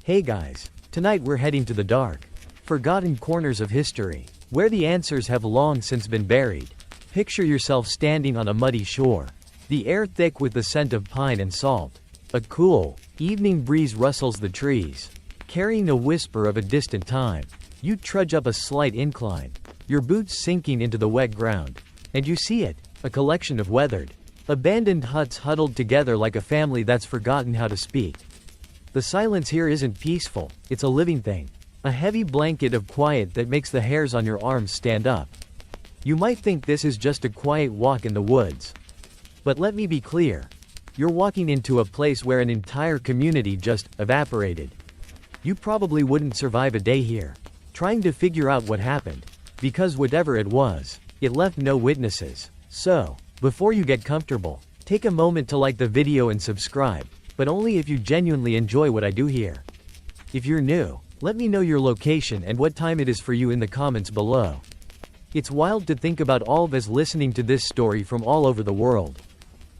Hey guys, tonight we're heading to the dark, forgotten corners of history, where the answers have long since been buried. Picture yourself standing on a muddy shore, the air thick with the scent of pine and salt. A cool, evening breeze rustles the trees, carrying a whisper of a distant time. You trudge up a slight incline, your boots sinking into the wet ground, and you see it, a collection of weathered, abandoned huts huddled together like a family that's forgotten how to speak. The silence here isn't peaceful, it's a living thing. A heavy blanket of quiet that makes the hairs on your arms stand up. You might think this is just a quiet walk in the woods. But let me be clear. You're walking into a place where an entire community just evaporated. You probably wouldn't survive a day here, trying to figure out what happened, because whatever it was, it left no witnesses. So, before you get comfortable, take a moment to like the video and subscribe, but only if you genuinely enjoy what I do here. If you're new, let me know your location and what time it is for you in the comments below. It's wild to think about all of us listening to this story from all over the world.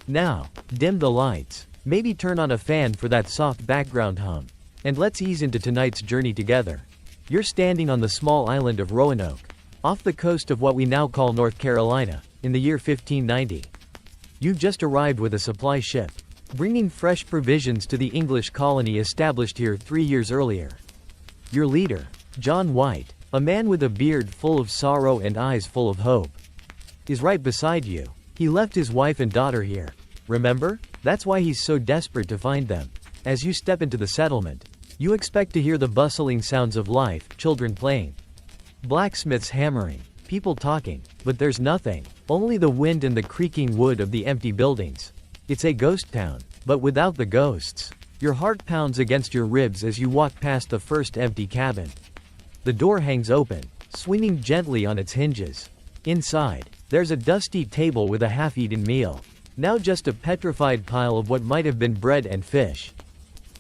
Now, dim the lights, maybe turn on a fan for that soft background hum, and let's ease into tonight's journey together. You're standing on the small island of Roanoke, off the coast of what we now call North Carolina, in the year 1590. You've just arrived with a supply ship, bringing fresh provisions to the English colony established here 3 years earlier. Your leader, John White, a man with a beard full of sorrow and eyes full of hope, is right beside you. He left his wife and daughter here. Remember? That's why he's so desperate to find them. As you step into the settlement, you expect to hear the bustling sounds of life, children playing, blacksmiths hammering, people talking, but there's nothing, only the wind and the creaking wood of the empty buildings. It's a ghost town, but without the ghosts. Your heart pounds against your ribs as you walk past the first empty cabin. The door hangs open, swinging gently on its hinges. Inside, there's a dusty table with a half-eaten meal, now just a petrified pile of what might have been bread and fish.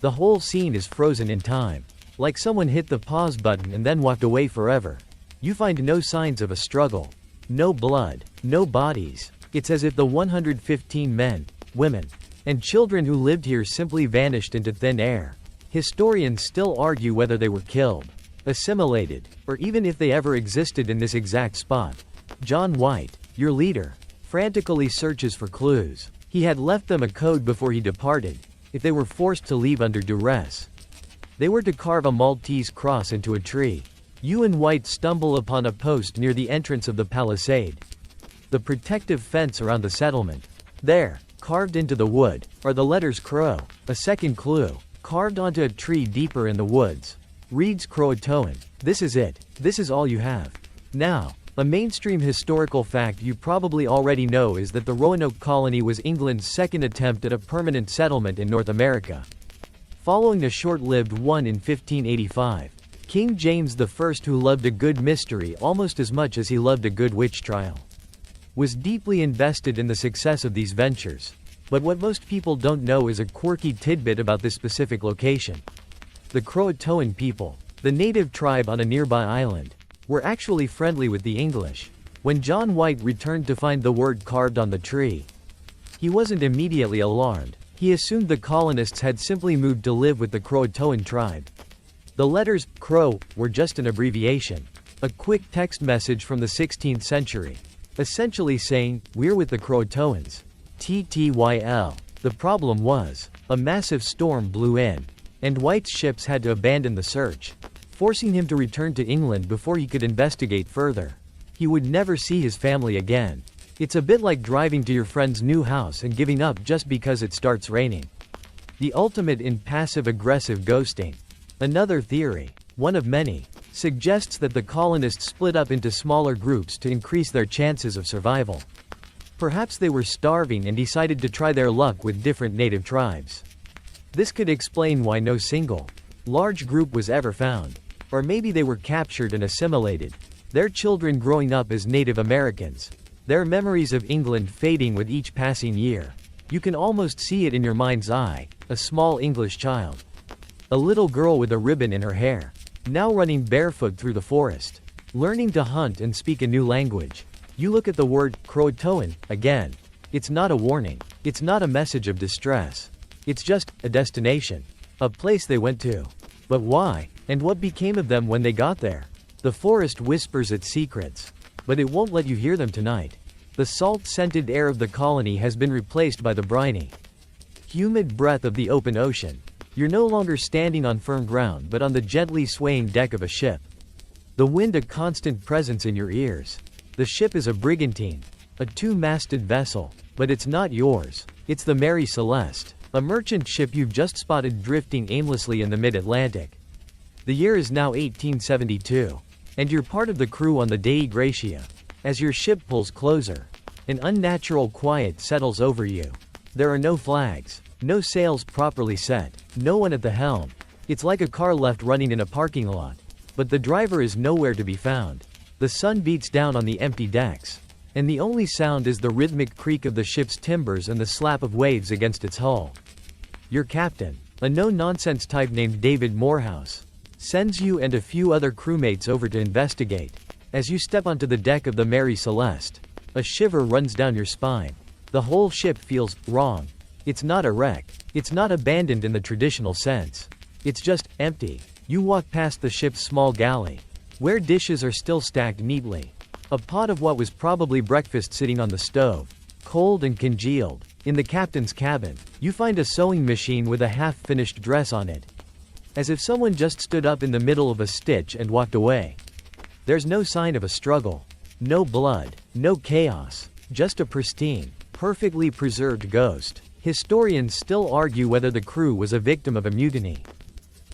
The whole scene is frozen in time, like someone hit the pause button and then walked away forever. You find no signs of a struggle, no blood, no bodies. It's as if the 115 men, women, and children who lived here simply vanished into thin air. Historians still argue whether they were killed, assimilated, or even if they ever existed in this exact spot. John White, your leader, frantically searches for clues. He had left them a code before he departed, if they were forced to leave under duress. They were to carve a Maltese cross into a tree. You and White stumble upon a post near the entrance of the palisade, the protective fence around the settlement. There, carved into the wood, are the letters Crow, a second clue, carved onto a tree deeper in the woods. Reads Croatoan. This is it. This is all you have. Now, a mainstream historical fact you probably already know is that the Roanoke colony was England's second attempt at a permanent settlement in North America. Following a short-lived one in 1585, King James I, who loved a good mystery almost as much as he loved a good witch trial, was deeply invested in the success of these ventures. But what most people don't know is a quirky tidbit about this specific location. The Croatoan people, the native tribe on a nearby island, were actually friendly with the English. When John White returned to find the word carved on the tree, he wasn't immediately alarmed. He assumed the colonists had simply moved to live with the Croatoan tribe. The letters Crow were just an abbreviation, a quick text message from the 16th century, essentially saying, "We're with the Croatoans. TTYL. The problem was, a massive storm blew in, and White's ships had to abandon the search, forcing him to return to England before he could investigate further. He would never see his family again. It's a bit like driving to your friend's new house and giving up just because it starts raining. The ultimate in passive-aggressive ghosting. Another theory, one of many, suggests that the colonists split up into smaller groups to increase their chances of survival. Perhaps they were starving and decided to try their luck with different native tribes. This could explain why no single, large group was ever found. Or maybe they were captured and assimilated, their children growing up as Native Americans, their memories of England fading with each passing year. You can almost see it in your mind's eye, a small English child, a little girl with a ribbon in her hair, now running barefoot through the forest, learning to hunt and speak a new language. You look at the word Croatoan again. It's not a warning. It's not a message of distress. It's just a destination. A place they went to. But why? And what became of them when they got there? The forest whispers its secrets. But it won't let you hear them tonight. The salt-scented air of the colony has been replaced by the briny, humid breath of the open ocean. You're no longer standing on firm ground but on the gently swaying deck of a ship. The wind a constant presence in your ears. The ship is a brigantine, a two-masted vessel, but it's not yours. It's the Mary Celeste, a merchant ship you've just spotted drifting aimlessly in the mid-Atlantic. The year is now 1872, and you're part of the crew on the Dei Gratia. As your ship pulls closer, an unnatural quiet settles over you. There are no flags, no sails properly set, no one at the helm. It's like a car left running in a parking lot. But the driver is nowhere to be found. The sun beats down on the empty decks, and the only sound is the rhythmic creak of the ship's timbers and the slap of waves against its hull. Your captain, a no-nonsense type named David Morehouse, sends you and a few other crewmates over to investigate. As you step onto the deck of the Mary Celeste, a shiver runs down your spine. The whole ship feels wrong. It's not a wreck. It's not abandoned in the traditional sense. It's just empty. You walk past the ship's small galley, where dishes are still stacked neatly. A pot of what was probably breakfast sitting on the stove, cold and congealed. In the captain's cabin, you find a sewing machine with a half-finished dress on it. As if someone just stood up in the middle of a stitch and walked away. There's no sign of a struggle. No blood. No chaos. Just a pristine, perfectly preserved ghost. Historians still argue whether the crew was a victim of a mutiny,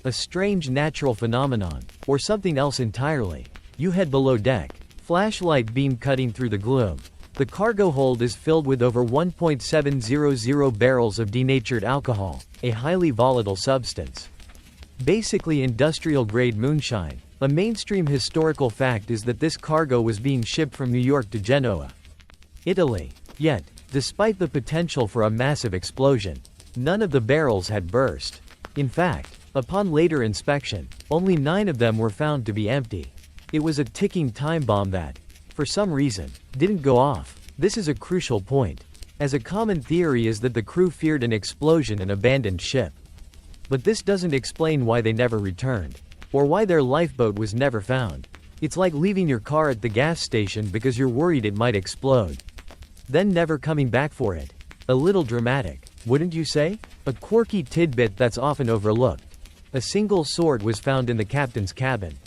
a strange natural phenomenon, or something else entirely. You head below deck. Flashlight beam cutting through the gloom. The cargo hold is filled with over 1.700 barrels of denatured alcohol, a highly volatile substance. Basically industrial-grade moonshine. A mainstream historical fact is that this cargo was being shipped from New York to Genoa, Italy. Yet, despite the potential for a massive explosion, none of the barrels had burst. In fact, upon later inspection, only 9 of them were found to be empty. It was a ticking time bomb that, for some reason, didn't go off. This is a crucial point, as a common theory is that the crew feared an explosion and abandoned ship. But this doesn't explain why they never returned, or why their lifeboat was never found. It's like leaving your car at the gas station because you're worried it might explode, then never coming back for it. A little dramatic, wouldn't you say? A quirky tidbit that's often overlooked. A single sword was found in the captain's cabin.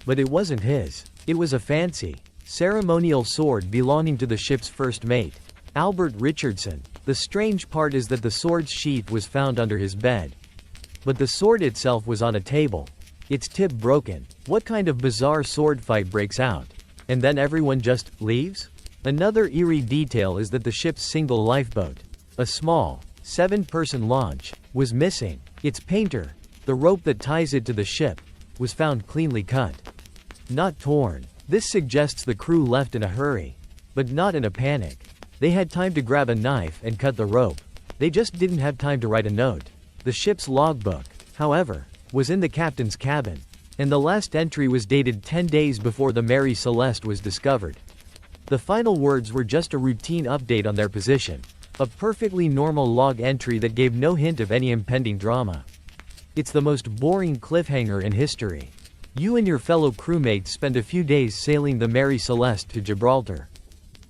But it wasn't his. It was a fancy, ceremonial sword belonging to the ship's first mate, Albert Richardson. The strange part is that the sword's sheath was found under his bed. But the sword itself was on a table, its tip broken. What kind of bizarre sword fight breaks out? And then everyone just leaves? Another eerie detail is that the ship's single lifeboat, a small, 7-person launch, was missing. Its painter, the rope that ties it to the ship, was found cleanly cut, not torn. This suggests the crew left in a hurry, but not in a panic. They had time to grab a knife and cut the rope. They just didn't have time to write a note. The ship's logbook, however, was in the captain's cabin, and the last entry was dated 10 days before the Mary Celeste was discovered. The final words were just a routine update on their position, a perfectly normal log entry that gave no hint of any impending drama. It's the most boring cliffhanger in history. You and your fellow crewmates spend a few days sailing the Mary Celeste to Gibraltar.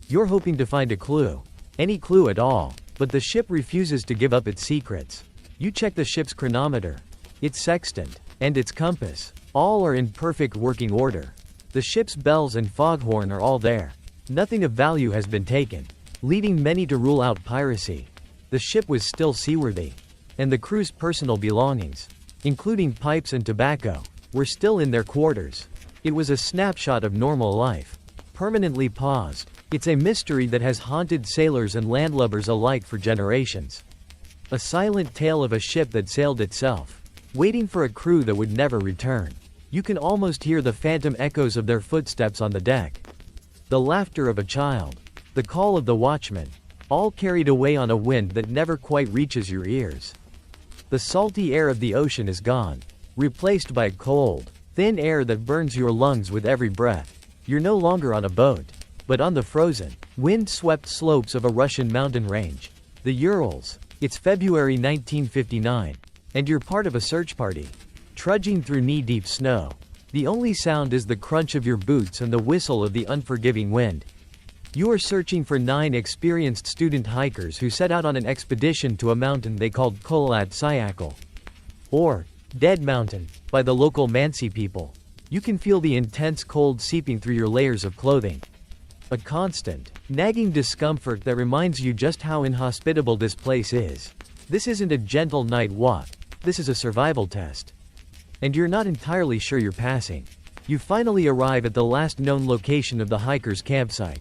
You're hoping to find a clue, any clue at all, but the ship refuses to give up its secrets. You check the ship's chronometer, its sextant, and its compass. All are in perfect working order. The ship's bells and foghorn are all there. Nothing of value has been taken, leading many to rule out piracy. The ship was still seaworthy, and the crew's personal belongings, including pipes and tobacco, were still in their quarters. It was a snapshot of normal life, permanently paused. It's a mystery that has haunted sailors and landlubbers alike for generations. A silent tale of a ship that sailed itself, waiting for a crew that would never return. You can almost hear the phantom echoes of their footsteps on the deck, the laughter of a child, the call of the watchman, all carried away on a wind that never quite reaches your ears. The salty air of the ocean is gone, replaced by cold, thin air that burns your lungs with every breath. You're no longer on a boat, but on the frozen, wind-swept slopes of a Russian mountain range, the Urals. It's February 1959, and you're part of a search party, trudging through knee-deep snow. The only sound is the crunch of your boots and the whistle of the unforgiving wind. You are searching for 9 experienced student hikers who set out on an expedition to a mountain they called Crackle, or Dead Mountain, by the local Mansi people. You can feel the intense cold seeping through your layers of clothing. A constant, nagging discomfort that reminds you just how inhospitable this place is. This isn't a gentle night walk, this is a survival test. And you're not entirely sure you're passing. You finally arrive at the last known location of the hiker's campsite.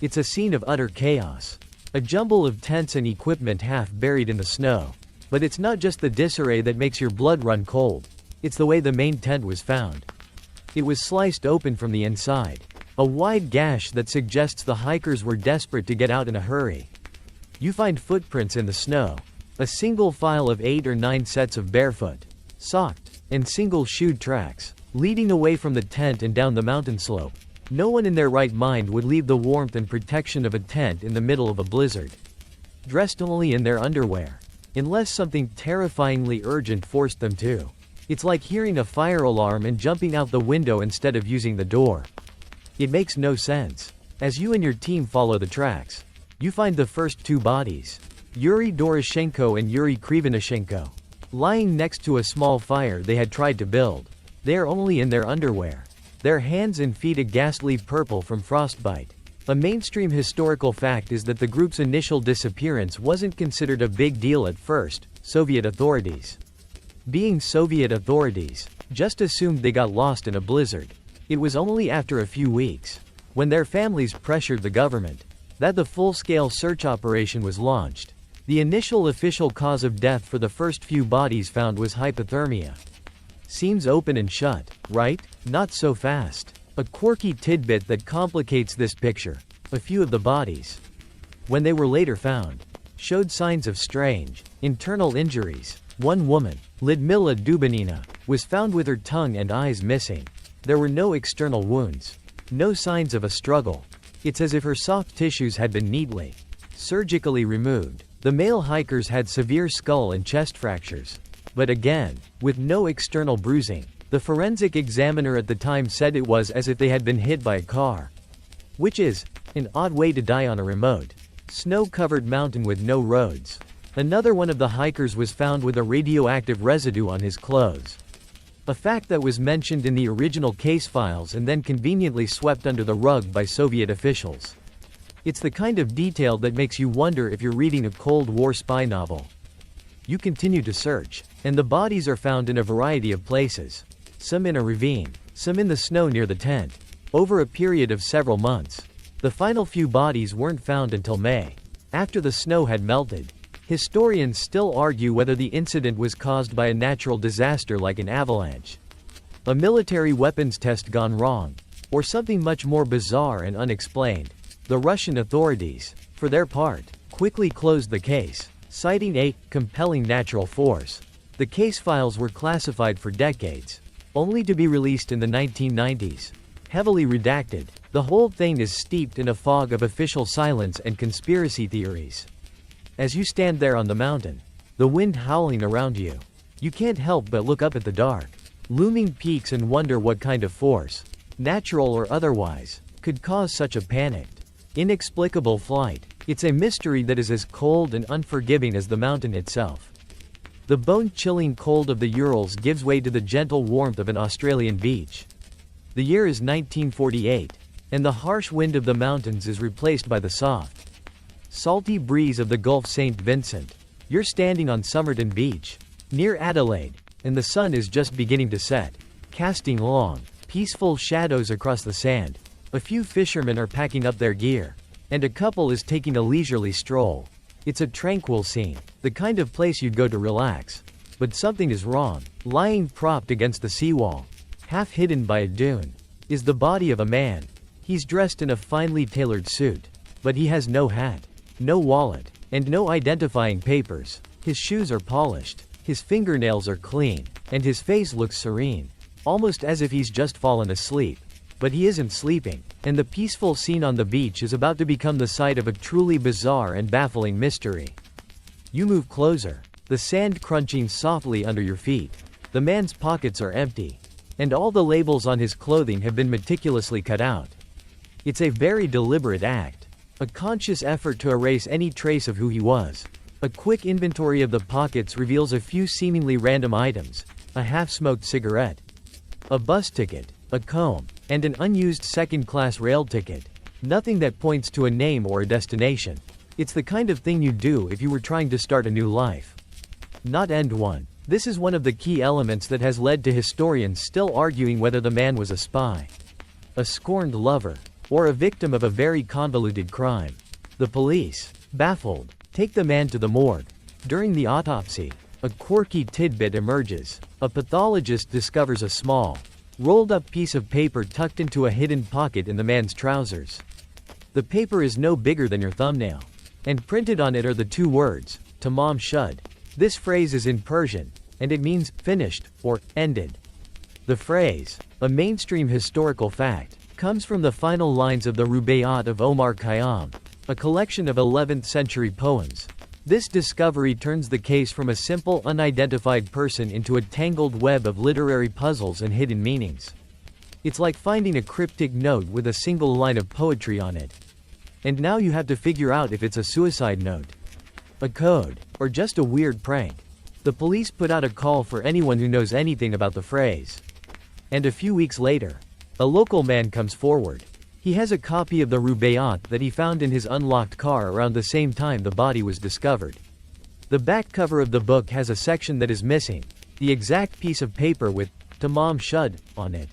It's a scene of utter chaos. A jumble of tents and equipment half buried in the snow. But it's not just the disarray that makes your blood run cold. It's the way the main tent was found. It was sliced open from the inside. A wide gash that suggests the hikers were desperate to get out in a hurry. You find footprints in the snow. A single file of 8 or 9 sets of barefoot, socked, and single-shoed tracks, leading away from the tent and down the mountain slope. No one in their right mind would leave the warmth and protection of a tent in the middle of a blizzard, dressed only in their underwear, unless something terrifyingly urgent forced them to. It's like hearing a fire alarm and jumping out the window instead of using the door. It makes no sense. As you and your team follow the tracks, you find the first 2 bodies, Yuri Doroshenko and Yuri Krivonishenko, lying next to a small fire they had tried to build. They are only in their underwear, their hands and feet a ghastly purple from frostbite. A mainstream historical fact is that the group's initial disappearance wasn't considered a big deal at first. Soviet authorities, being Soviet authorities, just assumed they got lost in a blizzard. It was only after a few weeks, when their families pressured the government, that the full-scale search operation was launched. The initial official cause of death for the first few bodies found was hypothermia. Seems open and shut, right? Not so fast. A quirky tidbit that complicates this picture: a few of the bodies, when they were later found, showed signs of strange, internal injuries. One woman, Lidmila Dubanina, was found with her tongue and eyes missing. There were no external wounds, no signs of a struggle. It's as if her soft tissues had been neatly, surgically removed. The male hikers had severe skull and chest fractures, but again, with no external bruising. The forensic examiner at the time said it was as if they had been hit by a car, which is an odd way to die on a remote, snow-covered mountain with no roads. Another one of the hikers was found with a radioactive residue on his clothes, a fact that was mentioned in the original case files and then conveniently swept under the rug by Soviet officials. It's the kind of detail that makes you wonder if you're reading a Cold War spy novel. You continue to search, and the bodies are found in a variety of places. Some in a ravine, some in the snow near the tent. Over a period of several months. The final few bodies weren't found until May, after the snow had melted. Historians still argue whether the incident was caused by a natural disaster like an avalanche, a military weapons test gone wrong, or something much more bizarre and unexplained. The Russian authorities, for their part, quickly closed the case, citing a compelling natural force. The case files were classified for decades, only to be released in the 1990s. Heavily redacted, the whole thing is steeped in a fog of official silence and conspiracy theories. As you stand there on the mountain, the wind howling around you, you can't help but look up at the dark, looming peaks and wonder what kind of force, natural or otherwise, could cause such a panicked, inexplicable flight. It's a mystery that is as cold and unforgiving as the mountain itself. The bone-chilling cold of the Urals gives way to the gentle warmth of an Australian beach. The year is 1948, and the harsh wind of the mountains is replaced by the soft, salty breeze of the Gulf St. Vincent. You're standing on Somerton Beach, near Adelaide, and the sun is just beginning to set, casting long, peaceful shadows across the sand. A few fishermen are packing up their gear, and a couple is taking a leisurely stroll. It's a tranquil scene, the kind of place you'd go to relax. But something is wrong. Lying propped against the seawall, half hidden by a dune, is the body of a man. He's dressed in a finely tailored suit, but he has no hat, no wallet, and no identifying papers. His shoes are polished, his fingernails are clean, and his face looks serene, almost as if he's just fallen asleep. But he isn't sleeping, and the peaceful scene on the beach is about to become the site of a truly bizarre and baffling mystery. You move closer, the sand crunching softly under your feet. The man's pockets are empty. And all the labels on his clothing have been meticulously cut out. It's a very deliberate act. A conscious effort to erase any trace of who he was. A quick inventory of the pockets reveals a few seemingly random items: a half-smoked cigarette, a bus ticket, a comb, and an unused second-class rail ticket. Nothing that points to a name or a destination. It's the kind of thing you'd do if you were trying to start a new life. Not end one. This is one of the key elements that has led to historians still arguing whether the man was a spy, a scorned lover, or a victim of a very convoluted crime. The police, baffled, take the man to the morgue. During the autopsy, a quirky tidbit emerges. A pathologist discovers a small, rolled-up piece of paper tucked into a hidden pocket in the man's trousers. The paper is no bigger than your thumbnail, and printed on it are the two words, "Tamam shud." This phrase is in Persian, and it means finished or ended. The phrase, a mainstream historical fact, comes from the final lines of the Rubaiyat of Omar Khayyam, a collection of 11th century poems. This discovery turns the case from a simple unidentified person into a tangled web of literary puzzles and hidden meanings. It's like finding a cryptic note with a single line of poetry on it. And now you have to figure out if it's a suicide note, a code, or just a weird prank. The police put out a call for anyone who knows anything about the phrase. And a few weeks later, a local man comes forward. He has a copy of the Rubaiyat that he found in his unlocked car around the same time the body was discovered. The back cover of the book has a section that is missing, the exact piece of paper with "Tamam shud" on it.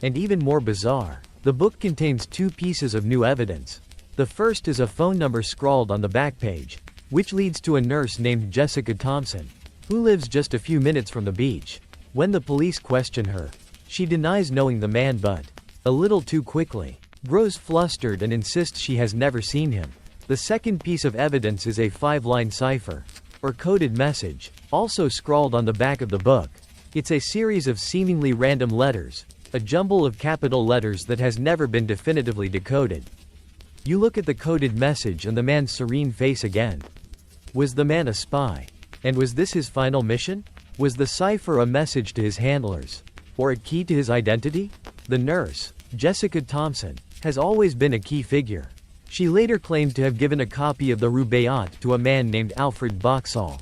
And even more bizarre, the book contains two pieces of new evidence. The first is a phone number scrawled on the back page, which leads to a nurse named Jessica Thompson, who lives just a few minutes from the beach. When the police question her, she denies knowing the man but, a little too quickly, grows flustered and insists she has never seen him. The second piece of evidence is a 5-line cipher, or coded message, also scrawled on the back of the book. It's a series of seemingly random letters, a jumble of capital letters that has never been definitively decoded. You look at the coded message and the man's serene face again. Was the man a spy? And was this his final mission? Was the cipher a message to his handlers, or a key to his identity? The nurse, Jessica Thompson, has always been a key figure. She later claimed to have given a copy of the Rubaiyat to a man named Alfred Boxall.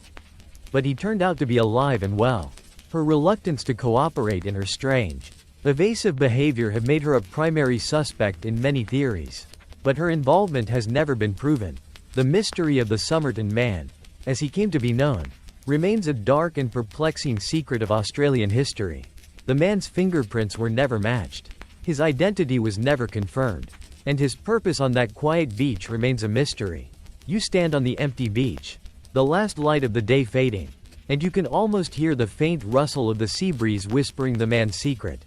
But he turned out to be alive and well. Her reluctance to cooperate and her strange, evasive behavior have made her a primary suspect in many theories. But her involvement has never been proven. The mystery of the Somerton Man, as he came to be known, remains a dark and perplexing secret of Australian history. The man's fingerprints were never matched. His identity was never confirmed. And his purpose on that quiet beach remains a mystery. You stand on the empty beach, the last light of the day fading, and you can almost hear the faint rustle of the sea breeze whispering the man's secret.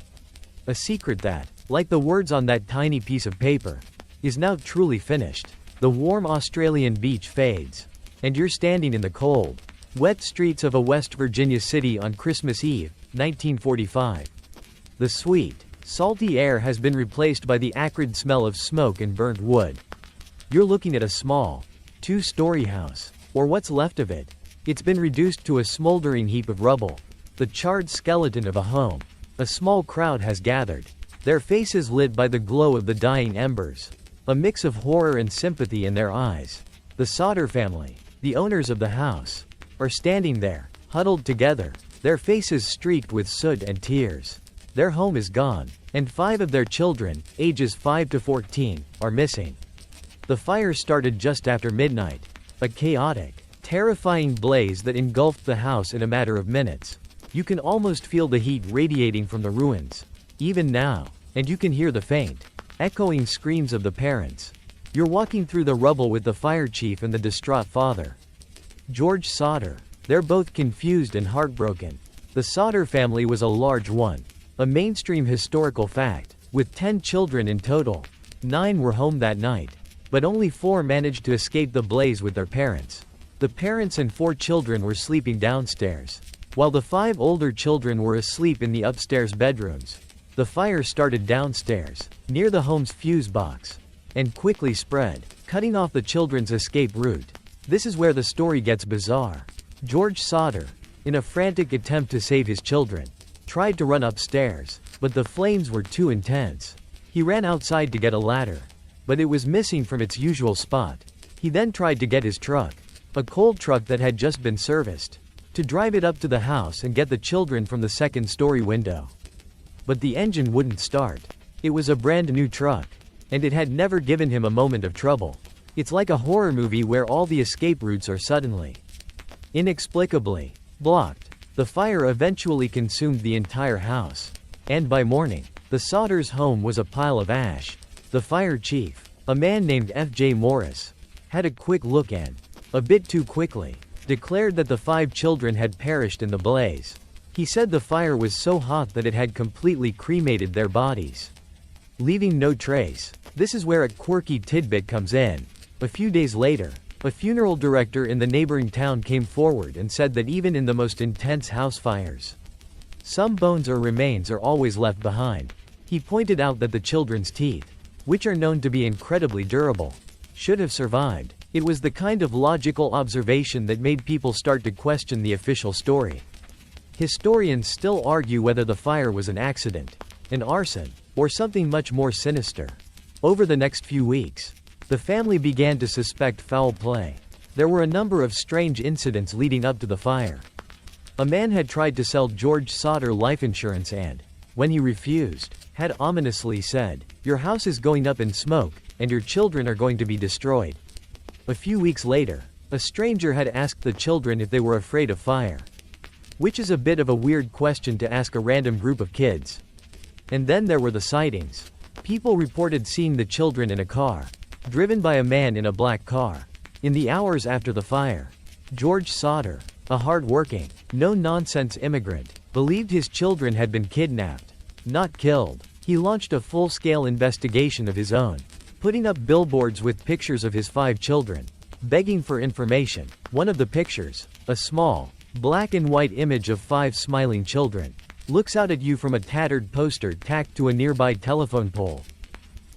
A secret that, like the words on that tiny piece of paper, is now truly finished. The warm Australian beach fades, and you're standing in the cold, wet streets of a West Virginia city on Christmas Eve, 1945. The sweet, salty air has been replaced by the acrid smell of smoke and burnt wood. You're looking at a small, 2-story house, or what's left of it. It's been reduced to a smoldering heap of rubble, the charred skeleton of a home. A small crowd has gathered, their faces lit by the glow of the dying embers, a mix of horror and sympathy in their eyes. The Sodder family, the owners of the house, are standing there, huddled together, their faces streaked with soot and tears. Their home is gone, and 5 of their children, ages 5 to 14, are missing. The fire started just after midnight, a chaotic, terrifying blaze that engulfed the house in a matter of minutes. You can almost feel the heat radiating from the ruins, even now, and you can hear the faint, echoing screams of the parents. You're walking through the rubble with the fire chief and the distraught father, George Sodder. They're both confused and heartbroken. The Sodder family was a large one, a mainstream historical fact, with 10 children in total. 9 were home that night, but only 4 managed to escape the blaze with their parents. The parents and 4 children were sleeping downstairs, while the 5 older children were asleep in the upstairs bedrooms. The fire started downstairs, near the home's fuse box, and quickly spread, cutting off the children's escape route. This is where the story gets bizarre. George Sodder, in a frantic attempt to save his children. Tried to run upstairs, but the flames were too intense. He ran outside to get a ladder, but it was missing from its usual spot. He then tried to get his truck, a coal truck that had just been serviced, to drive it up to the house and get the children from the second-story window. But the engine wouldn't start. It was a brand new truck, and it had never given him a moment of trouble. It's like a horror movie where all the escape routes are suddenly, inexplicably, blocked. The fire eventually consumed the entire house. And by morning, the Sodders' home was a pile of ash. The fire chief, a man named F.J. Morris, had a quick look and, a bit too quickly, declared that the 5 children had perished in the blaze. He said the fire was so hot that it had completely cremated their bodies, leaving no trace. This is where a quirky tidbit comes in. A few days later, a funeral director in the neighboring town came forward and said that even in the most intense house fires, some bones or remains are always left behind. He pointed out that the children's teeth, which are known to be incredibly durable, should have survived. It was the kind of logical observation that made people start to question the official story. Historians still argue whether the fire was an accident, an arson, or something much more sinister. Over the next few weeks, the family began to suspect foul play. There were a number of strange incidents leading up to the fire. A man had tried to sell George Sodder life insurance and, when he refused, had ominously said, "Your house is going up in smoke, and your children are going to be destroyed." A few weeks later, a stranger had asked the children if they were afraid of fire, which is a bit of a weird question to ask a random group of kids. And then there were the sightings. People reported seeing the children in a car, driven by a man in a black car. In the hours after the fire, George Sodder, a hard-working, no-nonsense immigrant, believed his children had been kidnapped, not killed. He launched a full-scale investigation of his own, putting up billboards with pictures of his 5 children, begging for information. One of the pictures, a small, black and white image of 5 smiling children, looks out at you from a tattered poster tacked to a nearby telephone pole.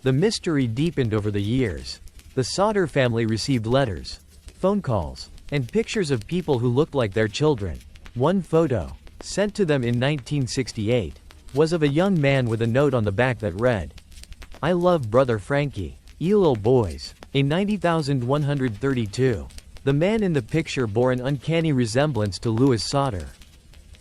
The mystery deepened over the years. The Sodder family received letters, phone calls, and pictures of people who looked like their children. One photo, sent to them in 1968, was of a young man with a note on the back that read, "I love brother Frankie, you little boys, a 90,132. The man in the picture bore an uncanny resemblance to Louis Sodder,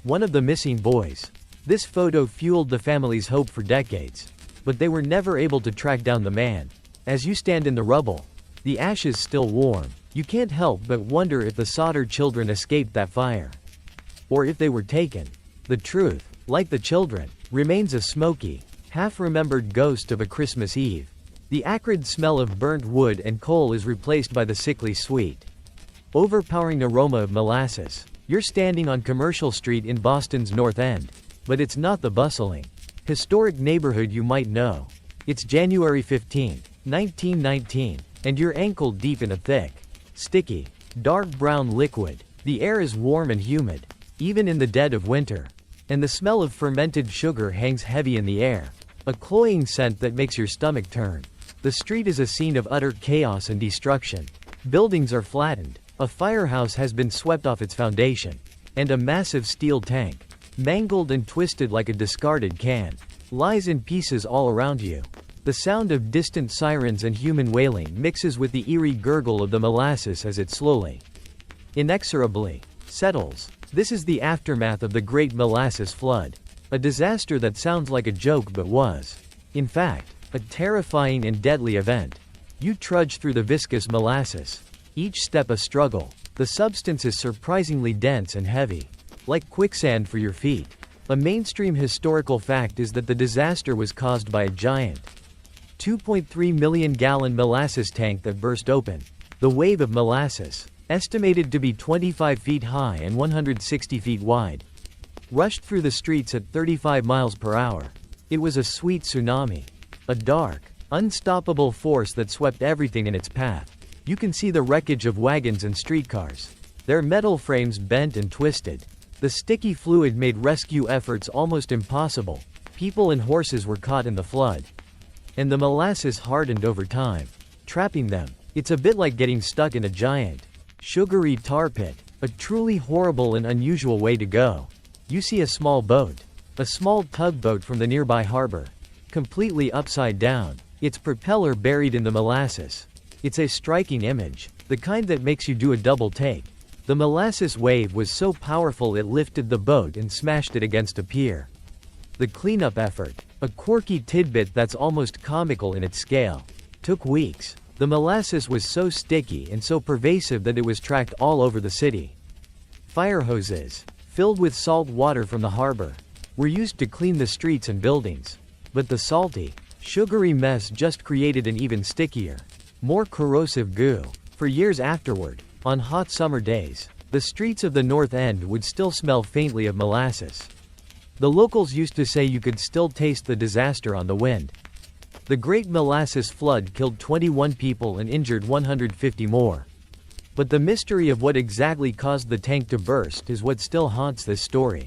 one of the missing boys. This photo fueled the family's hope for decades, but they were never able to track down the man. As you stand in the rubble, the ashes still warm, you can't help but wonder if the Sodder children escaped that fire, or if they were taken. The truth, like the children, remains a smoky, half-remembered ghost of a Christmas Eve. The acrid smell of burnt wood and coal is replaced by the sickly sweet, overpowering aroma of molasses. You're standing on Commercial Street in Boston's North End, but it's not the bustling, historic neighborhood you might know. It's January 15, 1919, and you're ankle-deep in a thick, sticky, dark brown liquid. The air is warm and humid, even in the dead of winter, and the smell of fermented sugar hangs heavy in the air, a cloying scent that makes your stomach turn. The street is a scene of utter chaos and destruction. Buildings are flattened, a firehouse has been swept off its foundation, and a massive steel tank, mangled and twisted like a discarded can, lies in pieces all around you. The sound of distant sirens and human wailing mixes with the eerie gurgle of the molasses as it slowly, inexorably, settles. This is the aftermath of the Great Molasses Flood, a disaster that sounds like a joke but was, in fact, a terrifying and deadly event. You trudge through the viscous molasses, each step a struggle. The substance is surprisingly dense and heavy, like quicksand for your feet. A mainstream historical fact is that the disaster was caused by a giant, 2.3 million gallon molasses tank that burst open. The wave of molasses, estimated to be 25 feet high and 160 feet wide, rushed through the streets at 35 miles per hour. It was a sweet tsunami, a dark, unstoppable force that swept everything in its path. You can see the wreckage of wagons and streetcars, their metal frames bent and twisted. The sticky fluid made rescue efforts almost impossible. People and horses were caught in the flood, and the molasses hardened over time, trapping them. It's a bit like getting stuck in a giant, sugary tar pit. A truly horrible and unusual way to go. You see a small boat. A small tugboat from the nearby harbor. Completely upside down. Its propeller buried in the molasses. It's a striking image. The kind that makes you do a double take. The molasses wave was so powerful it lifted the boat and smashed it against a pier. The cleanup effort, a quirky tidbit that's almost comical in its scale, took weeks. The molasses was so sticky and so pervasive that it was tracked all over the city. Fire hoses, filled with salt water from the harbor, were used to clean the streets and buildings. But the salty, sugary mess just created an even stickier, more corrosive goo. For years afterward, on hot summer days, the streets of the North End would still smell faintly of molasses. The locals used to say you could still taste the disaster on the wind. The Great Molasses Flood killed 21 people and injured 150 more. But the mystery of what exactly caused the tank to burst is what still haunts this story.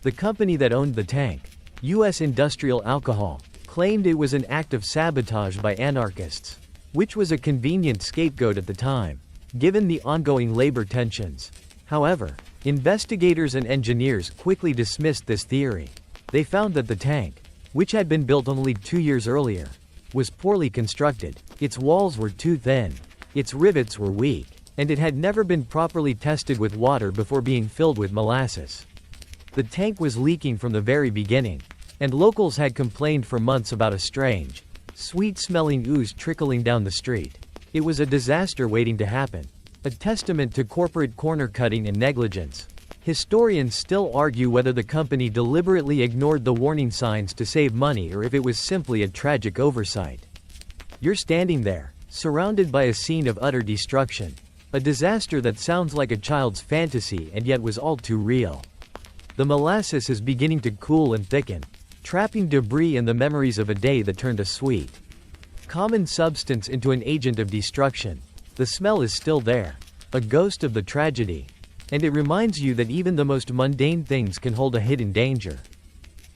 The company that owned the tank, U.S. Industrial Alcohol, claimed it was an act of sabotage by anarchists, which was a convenient scapegoat at the time, given the ongoing labor tensions. However, investigators and engineers quickly dismissed this theory. They found that the tank, which had been built only 2 years earlier, was poorly constructed. Its walls were too thin, its rivets were weak, and it had never been properly tested with water before being filled with molasses. The tank was leaking from the very beginning, and locals had complained for months about a strange, sweet-smelling ooze trickling down the street. It was a disaster waiting to happen, a testament to corporate corner-cutting and negligence. Historians still argue whether the company deliberately ignored the warning signs to save money or if it was simply a tragic oversight. You're standing there, surrounded by a scene of utter destruction, a disaster that sounds like a child's fantasy and yet was all too real. The molasses is beginning to cool and thicken, trapping debris and the memories of a day that turned a sweet, common substance into an agent of destruction. The smell is still there, a ghost of the tragedy, and it reminds you that even the most mundane things can hold a hidden danger.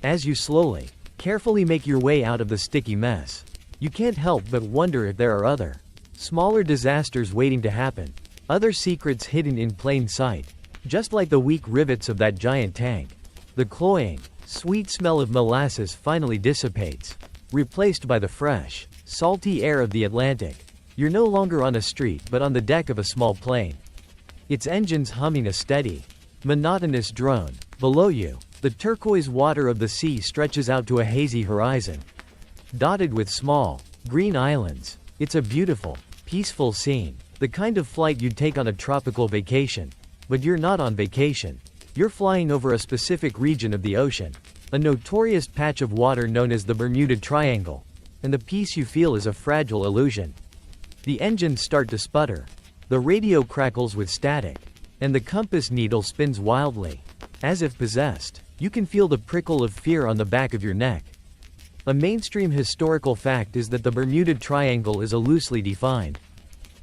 As you slowly, carefully make your way out of the sticky mess, you can't help but wonder if there are other, smaller disasters waiting to happen, other secrets hidden in plain sight, just like the weak rivets of that giant tank. The cloying, sweet smell of molasses finally dissipates, replaced by the fresh, salty air of the Atlantic. You're no longer on a street but on the deck of a small plane. Its engines humming a steady, monotonous drone. Below you, the turquoise water of the sea stretches out to a hazy horizon, dotted with small, green islands. It's a beautiful, peaceful scene, the kind of flight you'd take on a tropical vacation. But you're not on vacation. You're flying over a specific region of the ocean, a notorious patch of water known as the Bermuda Triangle, and the peace you feel is a fragile illusion. The engines start to sputter, the radio crackles with static, and the compass needle spins wildly. As if possessed, you can feel the prickle of fear on the back of your neck. A mainstream historical fact is that the Bermuda Triangle is a loosely defined,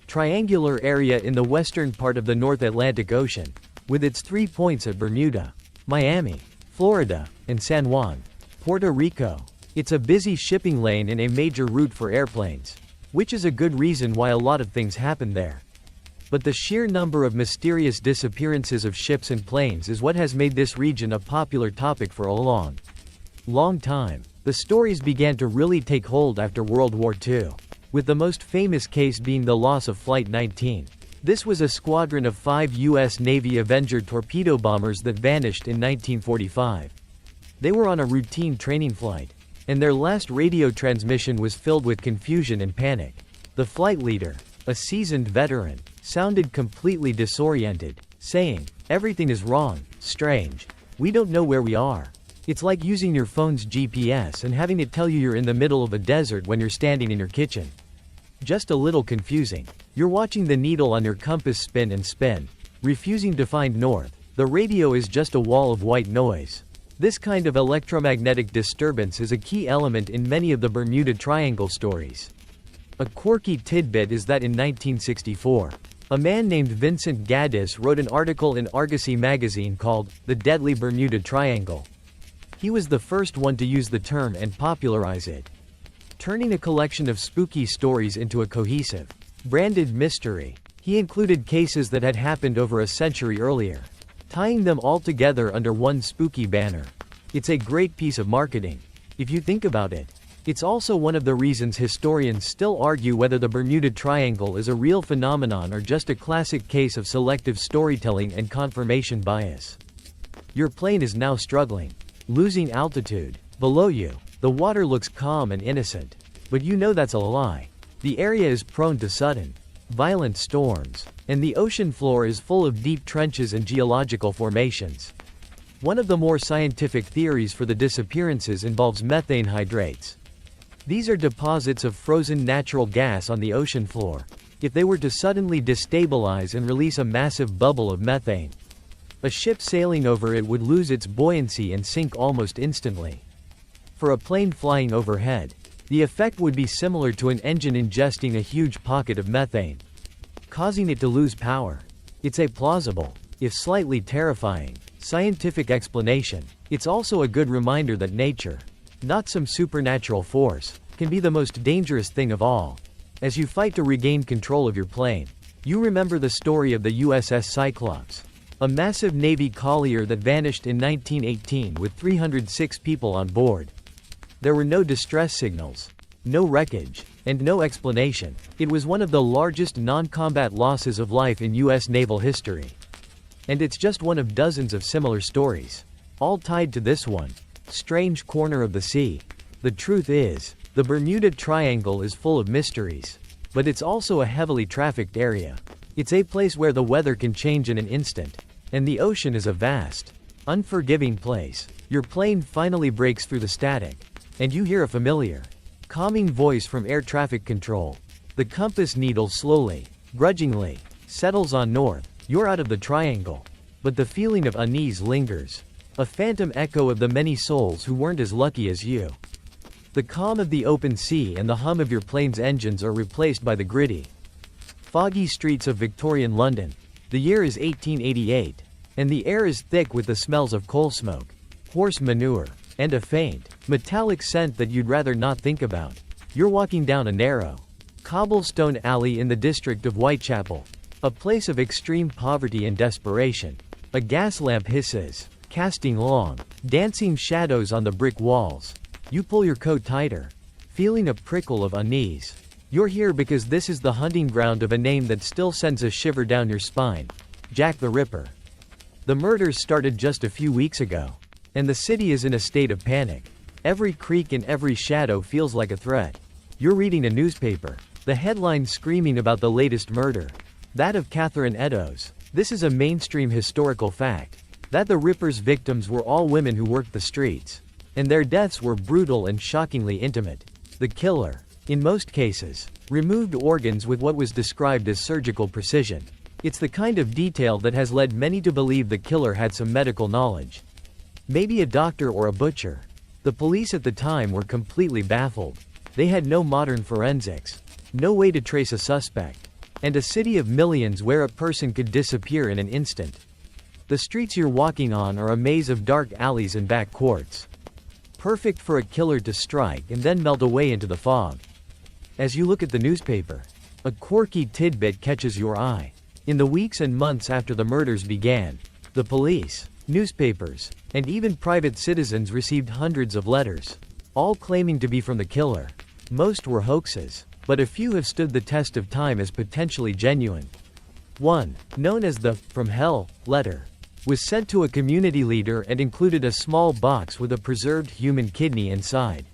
triangular area in the western part of the North Atlantic Ocean, with its 3 points at Bermuda, Miami, Florida, and San Juan, Puerto Rico. It's a busy shipping lane and a major route for airplanes, which is a good reason why a lot of things happen there. But the sheer number of mysterious disappearances of ships and planes is what has made this region a popular topic for a long time. The stories began to really take hold after World War II, with the most famous case being the loss of Flight 19. This was a squadron of 5 U.S. Navy Avenger torpedo bombers that vanished in 1945. They were on a routine training flight, and their last radio transmission was filled with confusion and panic. The flight leader, a seasoned veteran, sounded completely disoriented, saying, "Everything is wrong, strange. We don't know where we are." It's like using your phone's GPS and having it tell you you're in the middle of a desert when you're standing in your kitchen. Just a little confusing. You're watching the needle on your compass spin and spin, refusing to find north. The radio is just a wall of white noise. This kind of electromagnetic disturbance is a key element in many of the Bermuda Triangle stories. A quirky tidbit is that in 1964, a man named Vincent Gaddis wrote an article in Argosy magazine called "The Deadly Bermuda Triangle." He was the first one to use the term and popularize it, turning a collection of spooky stories into a cohesive, branded mystery. He included cases that had happened over a century earlier, tying them all together under one spooky banner. It's a great piece of marketing, if you think about it. It's also one of the reasons historians still argue whether the Bermuda Triangle is a real phenomenon or just a classic case of selective storytelling and confirmation bias. Your plane is now struggling, losing altitude. Below you, the water looks calm and innocent. But you know that's a lie. The area is prone to sudden, violent storms, and the ocean floor is full of deep trenches and geological formations. One of the more scientific theories for the disappearances involves methane hydrates. These are deposits of frozen natural gas on the ocean floor. If they were to suddenly destabilize and release a massive bubble of methane, a ship sailing over it would lose its buoyancy and sink almost instantly. For a plane flying overhead, the effect would be similar to an engine ingesting a huge pocket of methane, causing it to lose power. It's a plausible, if slightly terrifying, scientific explanation. It's also a good reminder that nature, not some supernatural force, can be the most dangerous thing of all. As you fight to regain control of your plane, you remember the story of the USS Cyclops, a massive Navy collier that vanished in 1918 with 306 people on board. There were no distress signals, no wreckage, and no explanation. It was one of the largest non-combat losses of life in U.S. naval history. And it's just one of dozens of similar stories, all tied to this one strange corner of the sea. The truth is, the Bermuda Triangle is full of mysteries. But it's also a heavily trafficked area. It's a place where the weather can change in an instant. And the ocean is a vast, unforgiving place. Your plane finally breaks through the static. And you hear a familiar, calming voice from air traffic control. The compass needle slowly, grudgingly, settles on north. You're out of the triangle. But the feeling of unease lingers. A phantom echo of the many souls who weren't as lucky as you. The calm of the open sea and the hum of your plane's engines are replaced by the gritty, foggy streets of Victorian London. The year is 1888, and the air is thick with the smells of coal smoke, horse manure, and a faint, metallic scent that you'd rather not think about. You're walking down a narrow, cobblestone alley in the district of Whitechapel, a place of extreme poverty and desperation. A gas lamp hisses, casting long, dancing shadows on the brick walls. You pull your coat tighter, feeling a prickle of unease. You're here because this is the hunting ground of a name that still sends a shiver down your spine: Jack the Ripper. The murders started just a few weeks ago, and the city is in a state of panic. Every creak and every shadow feels like a threat. You're reading a newspaper, the headline screaming about the latest murder, that of Catherine Eddowes. This is a mainstream historical fact, that the Ripper's victims were all women who worked the streets, and their deaths were brutal and shockingly intimate. The killer, in most cases, removed organs with what was described as surgical precision. It's the kind of detail that has led many to believe the killer had some medical knowledge. Maybe a doctor or a butcher. The police at the time were completely baffled. They had no modern forensics, no way to trace a suspect, and a city of millions where a person could disappear in an instant. The streets you're walking on are a maze of dark alleys and back courts, perfect for a killer to strike and then melt away into the fog. As you look at the newspaper, a quirky tidbit catches your eye. In the weeks and months after the murders began, the police, newspapers, and even private citizens received hundreds of letters, all claiming to be from the killer. Most were hoaxes, but a few have stood the test of time as potentially genuine. One, known as the "From Hell" letter, was sent to a community leader and included a small box with a preserved human kidney inside.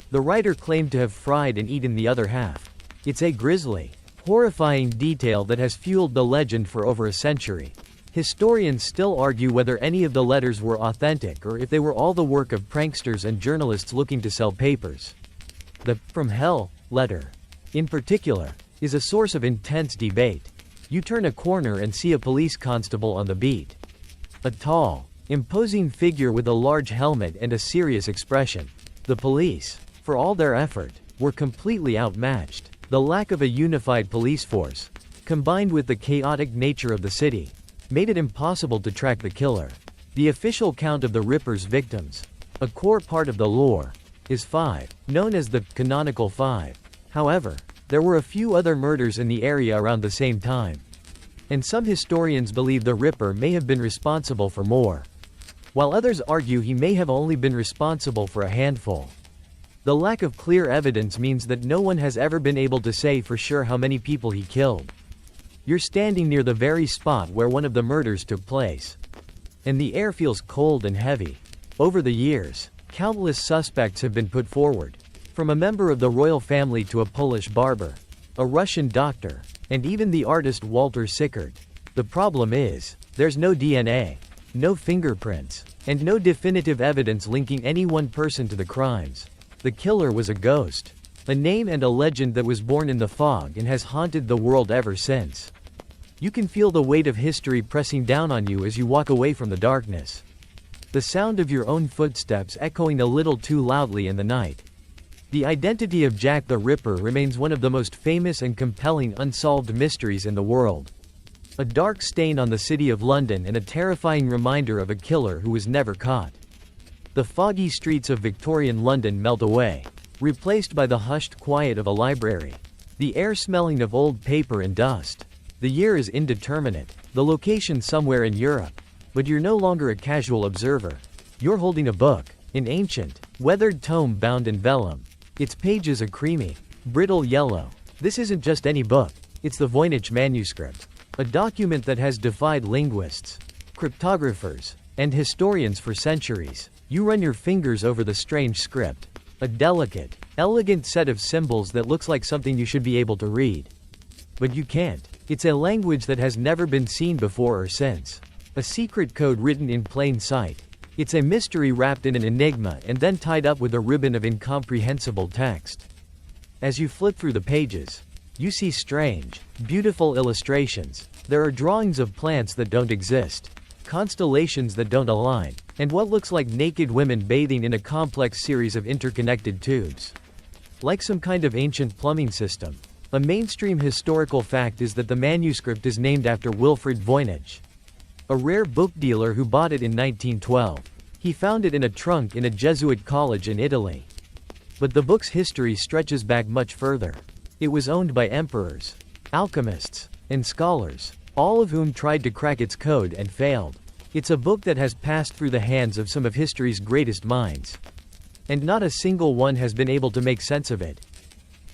The writer claimed to have fried and eaten the other half. It's a grisly, horrifying detail that has fueled the legend for over a century. Historians still argue whether any of the letters were authentic or if they were all the work of pranksters and journalists looking to sell papers. The "From Hell" letter, in particular, is a source of intense debate. You turn a corner and see a police constable on the beat. A tall, imposing figure with a large helmet and a serious expression. The police, for all their effort, were completely outmatched. The lack of a unified police force, combined with the chaotic nature of the city, made it impossible to track the killer. The official count of the Ripper's victims, a core part of the lore, is 5, known as the canonical 5. However, there were a few other murders in the area around the same time. and some historians believe the Ripper may have been responsible for more, while others argue he may have only been responsible for a handful. The lack of clear evidence means that no one has ever been able to say for sure how many people he killed. You're standing near the very spot where one of the murders took place, and the air feels cold and heavy. Over the years, countless suspects have been put forward, from a member of the royal family to a Polish barber, a Russian doctor, and even the artist Walter Sickert. The problem is, there's no DNA, no fingerprints, and no definitive evidence linking any one person to the crimes. The killer was a ghost, a name and a legend that was born in the fog and has haunted the world ever since. You can feel the weight of history pressing down on you as you walk away from the darkness, the sound of your own footsteps echoing a little too loudly in the night. The identity of Jack the Ripper remains one of the most famous and compelling unsolved mysteries in the world. A dark stain on the city of London and a terrifying reminder of a killer who was never caught. The foggy streets of Victorian London melt away, replaced by the hushed quiet of a library. The air smelling of old paper and dust. The year is indeterminate, the location somewhere in Europe. But you're no longer a casual observer. You're holding a book, an ancient, weathered tome bound in vellum. Its pages a creamy, brittle yellow. This isn't just any book, it's the Voynich manuscript. A document that has defied linguists, cryptographers, and historians for centuries. You run your fingers over the strange script. A delicate, elegant set of symbols that looks like something you should be able to read. But you can't. It's a language that has never been seen before or since. A secret code written in plain sight. It's a mystery wrapped in an enigma and then tied up with a ribbon of incomprehensible text. As you flip through the pages, you see strange, beautiful illustrations. There are drawings of plants that don't exist, constellations that don't align, and what looks like naked women bathing in a complex series of interconnected tubes. Like some kind of ancient plumbing system. A mainstream historical fact is that the manuscript is named after Wilfrid Voynich, a rare book dealer who bought it in 1912. He found it in a trunk in a Jesuit college in Italy. But the book's history stretches back much further. It was owned by emperors, alchemists, and scholars, all of whom tried to crack its code and failed. It's a book that has passed through the hands of some of history's greatest minds, and not a single one has been able to make sense of it.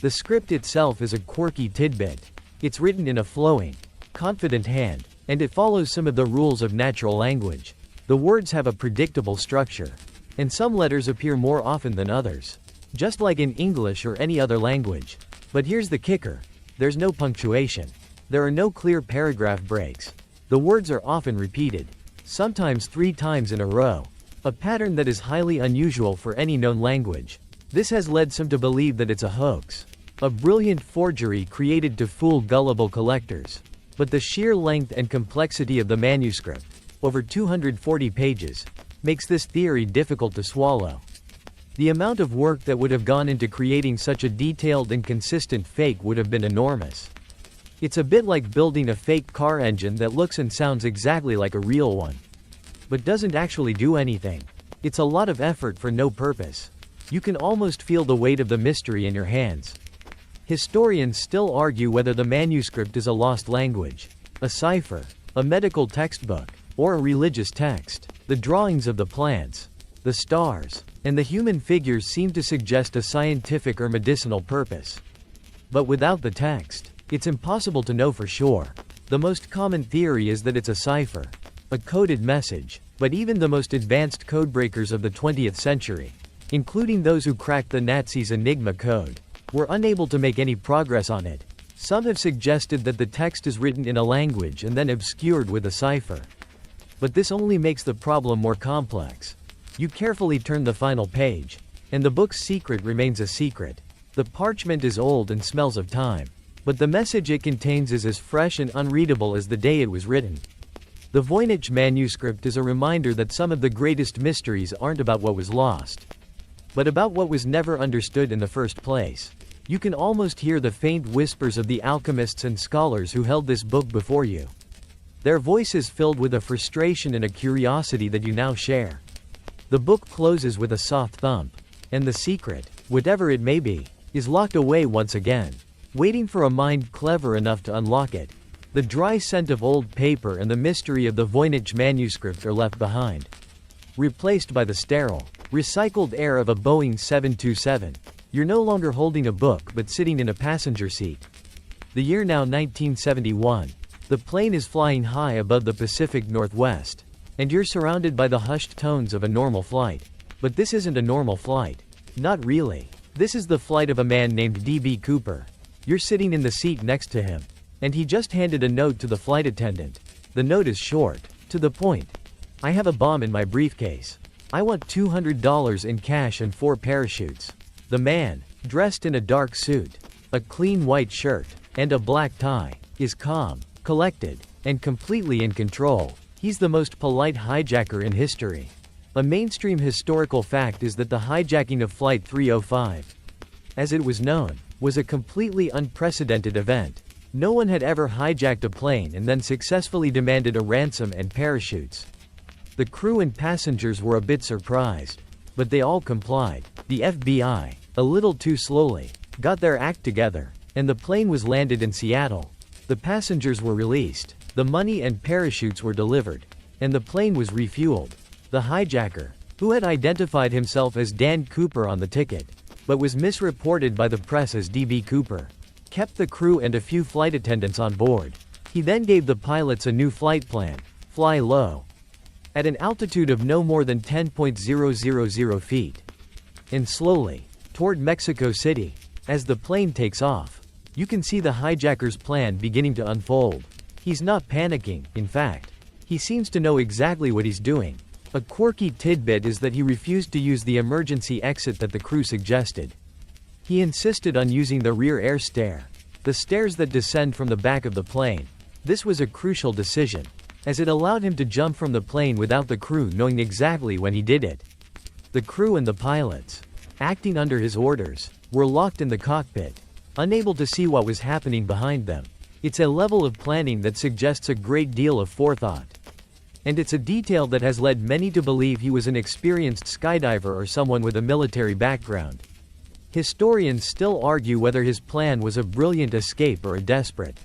The script itself is a quirky tidbit. It's written in a flowing, confident hand, and it follows some of the rules of natural language. The words have a predictable structure, and some letters appear more often than others, just like in English or any other language. But here's the kicker. There's no punctuation. There are no clear paragraph breaks. The words are often repeated, sometimes 3 times in a row, a pattern that is highly unusual for any known language. This has led some to believe that it's a hoax, a brilliant forgery created to fool gullible collectors. But the sheer length and complexity of the manuscript, over 240 pages, makes this theory difficult to swallow. The amount of work that would have gone into creating such a detailed and consistent fake would have been enormous. It's a bit like building a fake car engine that looks and sounds exactly like a real one, but doesn't actually do anything. It's a lot of effort for no purpose. You can almost feel the weight of the mystery in your hands. Historians still argue whether the manuscript is a lost language, a cipher, a medical textbook, or a religious text. The drawings of the plants, the stars, and the human figures seem to suggest a scientific or medicinal purpose. But without the text, it's impossible to know for sure. The most common theory is that it's a cipher, a coded message, but even the most advanced codebreakers of the 20th century, including those who cracked the Nazis' Enigma code, were unable to make any progress on it. Some have suggested that the text is written in a language and then obscured with a cipher. But this only makes the problem more complex. You carefully turn the final page, and the book's secret remains a secret. The parchment is old and smells of time, but the message it contains is as fresh and unreadable as the day it was written. The Voynich manuscript is a reminder that some of the greatest mysteries aren't about what was lost, but about what was never understood in the first place. You can almost hear the faint whispers of the alchemists and scholars who held this book before you. Their voices filled with a frustration and a curiosity that you now share. The book closes with a soft thump, and the secret, whatever it may be, is locked away once again, waiting for a mind clever enough to unlock it. The dry scent of old paper and the mystery of the Voynich manuscript are left behind, replaced by the sterile, recycled air of a Boeing 727. You're no longer holding a book but sitting in a passenger seat. The year now 1971. The plane is flying high above the Pacific Northwest, and you're surrounded by the hushed tones of a normal flight. But this isn't a normal flight. Not really. This is the flight of a man named D.B. Cooper. You're sitting in the seat next to him, and he just handed a note to the flight attendant. The note is short, to the point. I have a bomb in my briefcase. I want $200 in cash and 4 parachutes. The man, dressed in a dark suit, a clean white shirt, and a black tie, is calm, collected, and completely in control. He's the most polite hijacker in history. A mainstream historical fact is that the hijacking of Flight 305, as it was known, was a completely unprecedented event. No one had ever hijacked a plane and then successfully demanded a ransom and parachutes. The crew and passengers were a bit surprised, but they all complied. The FBI, a little too slowly, got their act together, and the plane was landed in Seattle. The passengers were released, the money and parachutes were delivered, and the plane was refueled. The hijacker, who had identified himself as Dan Cooper on the ticket, but was misreported by the press as D.B. Cooper, kept the crew and a few flight attendants on board. He then gave the pilots a new flight plan: fly low, at an altitude of no more than 10.000 feet, and slowly, toward Mexico City. As the plane takes off, you can see the hijacker's plan beginning to unfold. He's not panicking, in fact. He seems to know exactly what he's doing. A quirky tidbit is that he refused to use the emergency exit that the crew suggested. He insisted on using the rear air stair, the stairs that descend from the back of the plane. This was a crucial decision, as it allowed him to jump from the plane without the crew knowing exactly when he did it. The crew and the pilots, acting under his orders, were locked in the cockpit, unable to see what was happening behind them. It's a level of planning that suggests a great deal of forethought. And it's a detail that has led many to believe he was an experienced skydiver or someone with a military background. Historians still argue whether his plan was a brilliant escape or a desperate,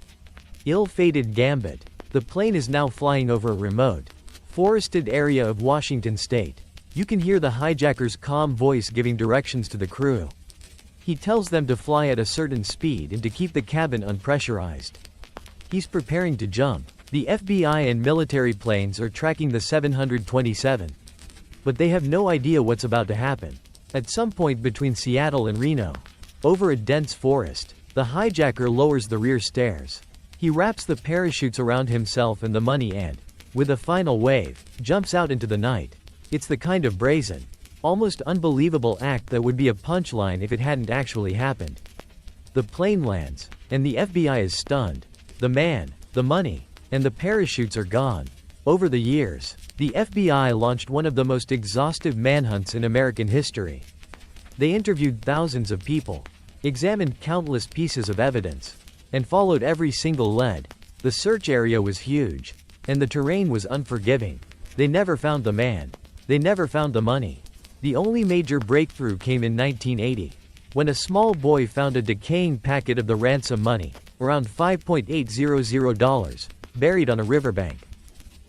ill-fated gambit. The plane is now flying over a remote, forested area of Washington state. You can hear the hijacker's calm voice giving directions to the crew. He tells them to fly at a certain speed and to keep the cabin unpressurized. He's preparing to jump. The FBI and military planes are tracking the 727. But they have no idea what's about to happen. At some point between Seattle and Reno, over a dense forest, the hijacker lowers the rear stairs. He wraps the parachutes around himself and the money and, with a final wave, jumps out into the night. It's the kind of brazen, almost unbelievable act that would be a punchline if it hadn't actually happened. The plane lands, and the FBI is stunned. The man, the money, and the parachutes are gone. Over the years, the FBI launched one of the most exhaustive manhunts in American history. They interviewed thousands of people, examined countless pieces of evidence, and followed every single lead. The search area was huge, and the terrain was unforgiving. They never found the man. They never found the money. The only major breakthrough came in 1980, when a small boy found a decaying packet of the ransom money, around $5,800, buried on a riverbank.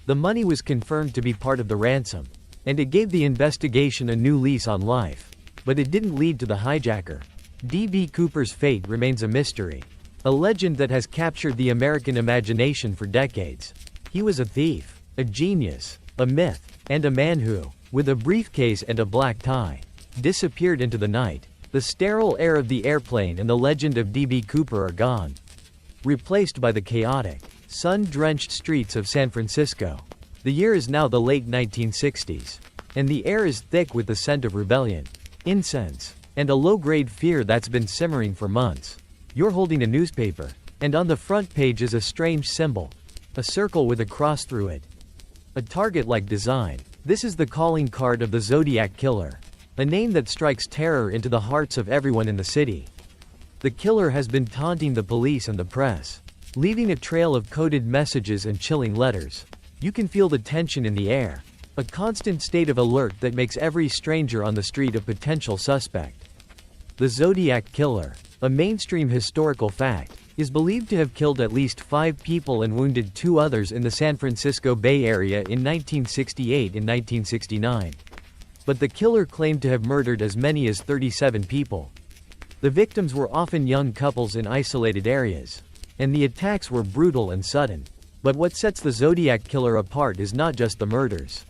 The money was confirmed to be part of the ransom, and it gave the investigation a new lease on life. But it didn't lead to the hijacker. D.B. Cooper's fate remains a mystery, a legend that has captured the American imagination for decades. He was a thief, a genius, a myth, and a man who, with a briefcase and a black tie, disappeared into the night. The sterile air of the airplane and the legend of D.B. Cooper are gone, replaced by the chaotic, sun-drenched streets of San Francisco. The year is now the late 1960s, and the air is thick with the scent of rebellion, incense, and a low-grade fear that's been simmering for months. You're holding a newspaper, and on the front page is a strange symbol, a circle with a cross through it. A target-like design. This is the calling card of the Zodiac Killer, a name that strikes terror into the hearts of everyone in the city. The killer has been taunting the police and the press, leaving a trail of coded messages and chilling letters. You can feel the tension in the air, a constant state of alert that makes every stranger on the street a potential suspect. The Zodiac Killer, a mainstream historical fact, is believed to have killed at least 5 people and wounded 2 others in the San Francisco Bay Area in 1968 and 1969. But the killer claimed to have murdered as many as 37 people. The victims were often young couples in isolated areas, and the attacks were brutal and sudden. But what sets the Zodiac Killer apart is not just the murders,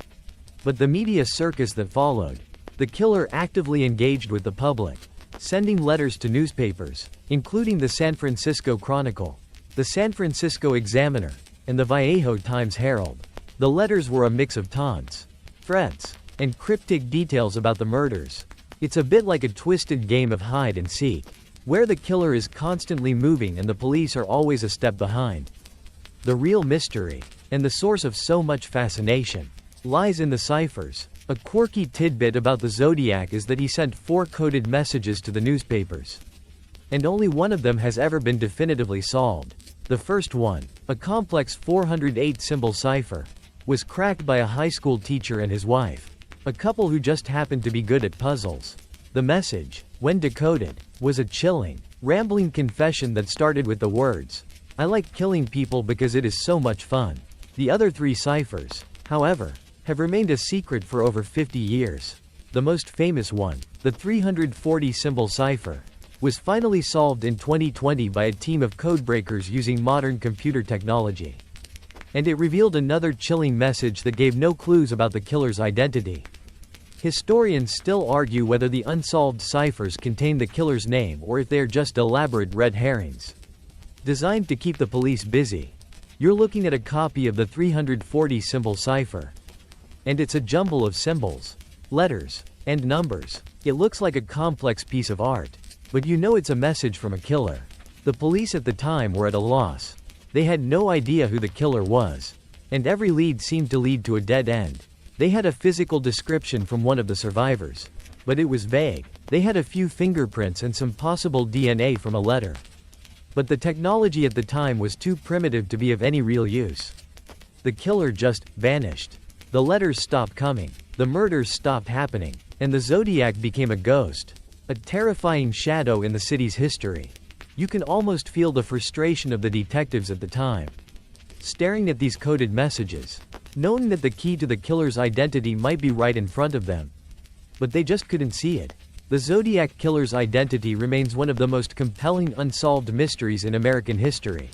but the media circus that followed. The killer actively engaged with the public, sending letters to newspapers, including the San Francisco Chronicle, the San Francisco Examiner, and the Vallejo Times-Herald. The letters were a mix of taunts, threats, and cryptic details about the murders. It's a bit like a twisted game of hide and seek, where the killer is constantly moving and the police are always a step behind. The real mystery, and the source of so much fascination, lies in the ciphers. A quirky tidbit about the Zodiac is that he sent 4 coded messages to the newspapers, and only one of them has ever been definitively solved. The first one, a complex 408-symbol cipher, was cracked by a high school teacher and his wife, a couple who just happened to be good at puzzles. The message, when decoded, was a chilling, rambling confession that started with the words, "I like killing people because it is so much fun." The other 3 ciphers, however, have remained a secret for over 50 years. The most famous one, the 340-symbol cipher, was finally solved in 2020 by a team of codebreakers using modern computer technology. And it revealed another chilling message that gave no clues about the killer's identity. Historians still argue whether the unsolved ciphers contain the killer's name or if they are just elaborate red herrings, designed to keep the police busy. You're looking at a copy of the 340-symbol cipher, and it's a jumble of symbols, letters, and numbers. It looks like a complex piece of art, but you know it's a message from a killer. The police at the time were at a loss. They had no idea who the killer was, and every lead seemed to lead to a dead end. They had a physical description from one of the survivors, but it was vague. They had a few fingerprints and some possible DNA from a letter, but the technology at the time was too primitive to be of any real use. The killer just vanished. The letters stopped coming, the murders stopped happening, and the Zodiac became a ghost, a terrifying shadow in the city's history. You can almost feel the frustration of the detectives at the time, staring at these coded messages, knowing that the key to the killer's identity might be right in front of them, but they just couldn't see it. The Zodiac Killer's identity remains one of the most compelling unsolved mysteries in American history.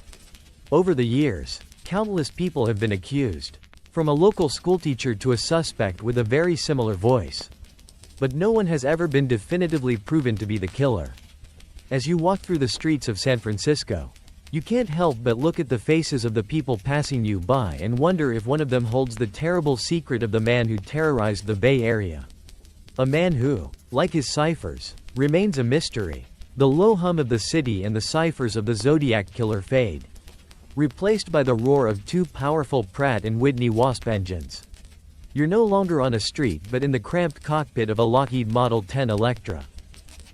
Over the years, countless people have been accused, from a local schoolteacher to a suspect with a very similar voice. But no one has ever been definitively proven to be the killer. As you walk through the streets of San Francisco, you can't help but look at the faces of the people passing you by and wonder if one of them holds the terrible secret of the man who terrorized the Bay Area. A man who, like his ciphers, remains a mystery. The low hum of the city and the ciphers of the Zodiac Killer fade, replaced by the roar of 2 powerful Pratt & Whitney Wasp engines. You're no longer on a street but in the cramped cockpit of a Lockheed Model 10 Electra,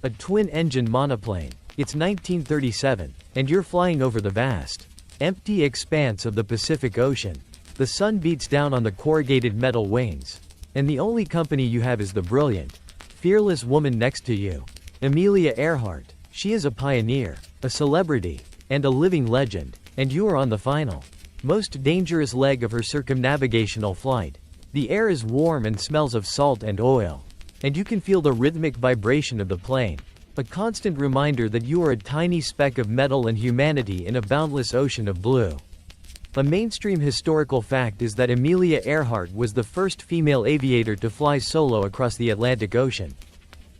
a twin-engine monoplane. It's 1937, and you're flying over the vast, empty expanse of the Pacific Ocean. The sun beats down on the corrugated metal wings, and the only company you have is the brilliant, fearless woman next to you, Amelia Earhart. She is a pioneer, a celebrity, and a living legend. And you are on the final, most dangerous leg of her circumnavigational flight. The air is warm and smells of salt and oil, and you can feel the rhythmic vibration of the plane, a constant reminder that you are a tiny speck of metal and humanity in a boundless ocean of blue. A mainstream historical fact is that Amelia Earhart was the first female aviator to fly solo across the Atlantic Ocean,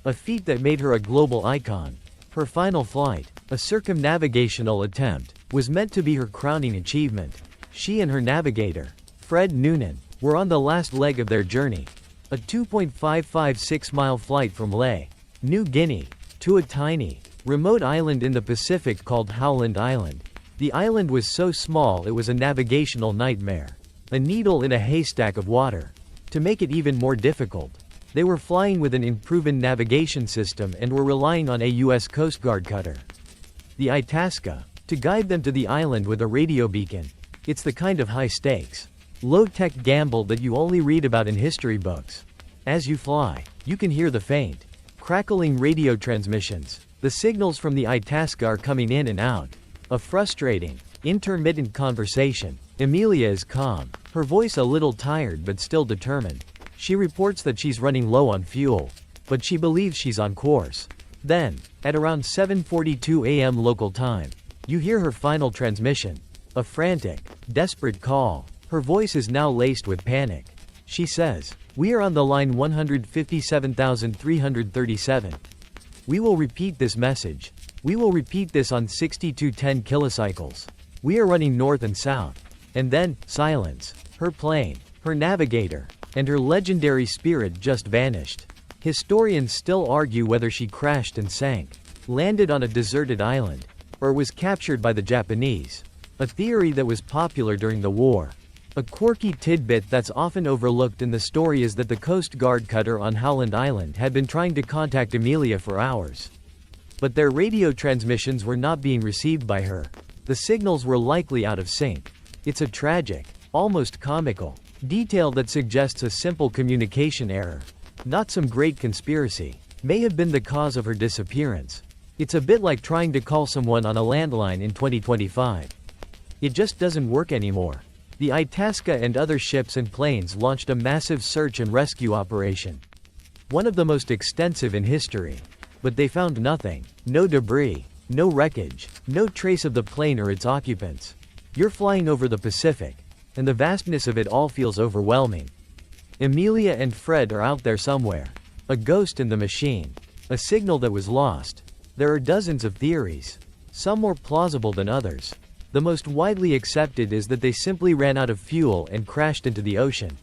a feat that made her a global icon. Her final flight, a circumnavigational attempt, was meant to be her crowning achievement. She and her navigator, Fred Noonan, were on the last leg of their journey, a 2.556-mile flight from Lae, New Guinea, to a tiny, remote island in the Pacific called Howland Island. The island was so small it was a navigational nightmare, a needle in a haystack of water. To make it even more difficult, they were flying with an unproven navigation system and were relying on a U.S. Coast Guard cutter, the Itasca, to guide them to the island with a radio beacon. It's the kind of high-stakes, low-tech gamble that you only read about in history books. As you fly, you can hear the faint, crackling radio transmissions. The signals from the Itasca are coming in and out, A frustrating, intermittent conversation. Amelia is calm, her voice a little tired but still determined. She reports that she's running low on fuel, but she believes she's on course. Then, at around 7:42 a.m. local time, you hear her final transmission. A frantic, desperate call. Her voice is now laced with panic. She says, "We are on the line 157,337. We will repeat this message. We will repeat this on 6210 kilocycles. We are running north and south." And then, silence. Her plane, her navigator, and her legendary spirit just vanished. Historians still argue whether she crashed and sank, landed on a deserted island, or was captured by the Japanese. A theory that was popular during the war. A quirky tidbit that's often overlooked in the story is that the Coast Guard cutter on Howland Island had been trying to contact Amelia for hours. But their radio transmissions were not being received by her. The signals were likely out of sync. It's a tragic, almost comical, detail that suggests a simple communication error, not some great conspiracy, may have been the cause of her disappearance. It's a bit like trying to call someone on a landline in 2025. It just doesn't work anymore. The Itasca and other ships and planes launched a massive search and rescue operation, one of the most extensive in history. But they found nothing. No debris, no wreckage, no trace of the plane or its occupants. You're flying over the Pacific, and the vastness of it all feels overwhelming. Amelia and Fred are out there somewhere. A ghost in the machine. A signal that was lost. There are dozens of theories, some more plausible than others. The most widely accepted is that they simply ran out of fuel and crashed into the ocean.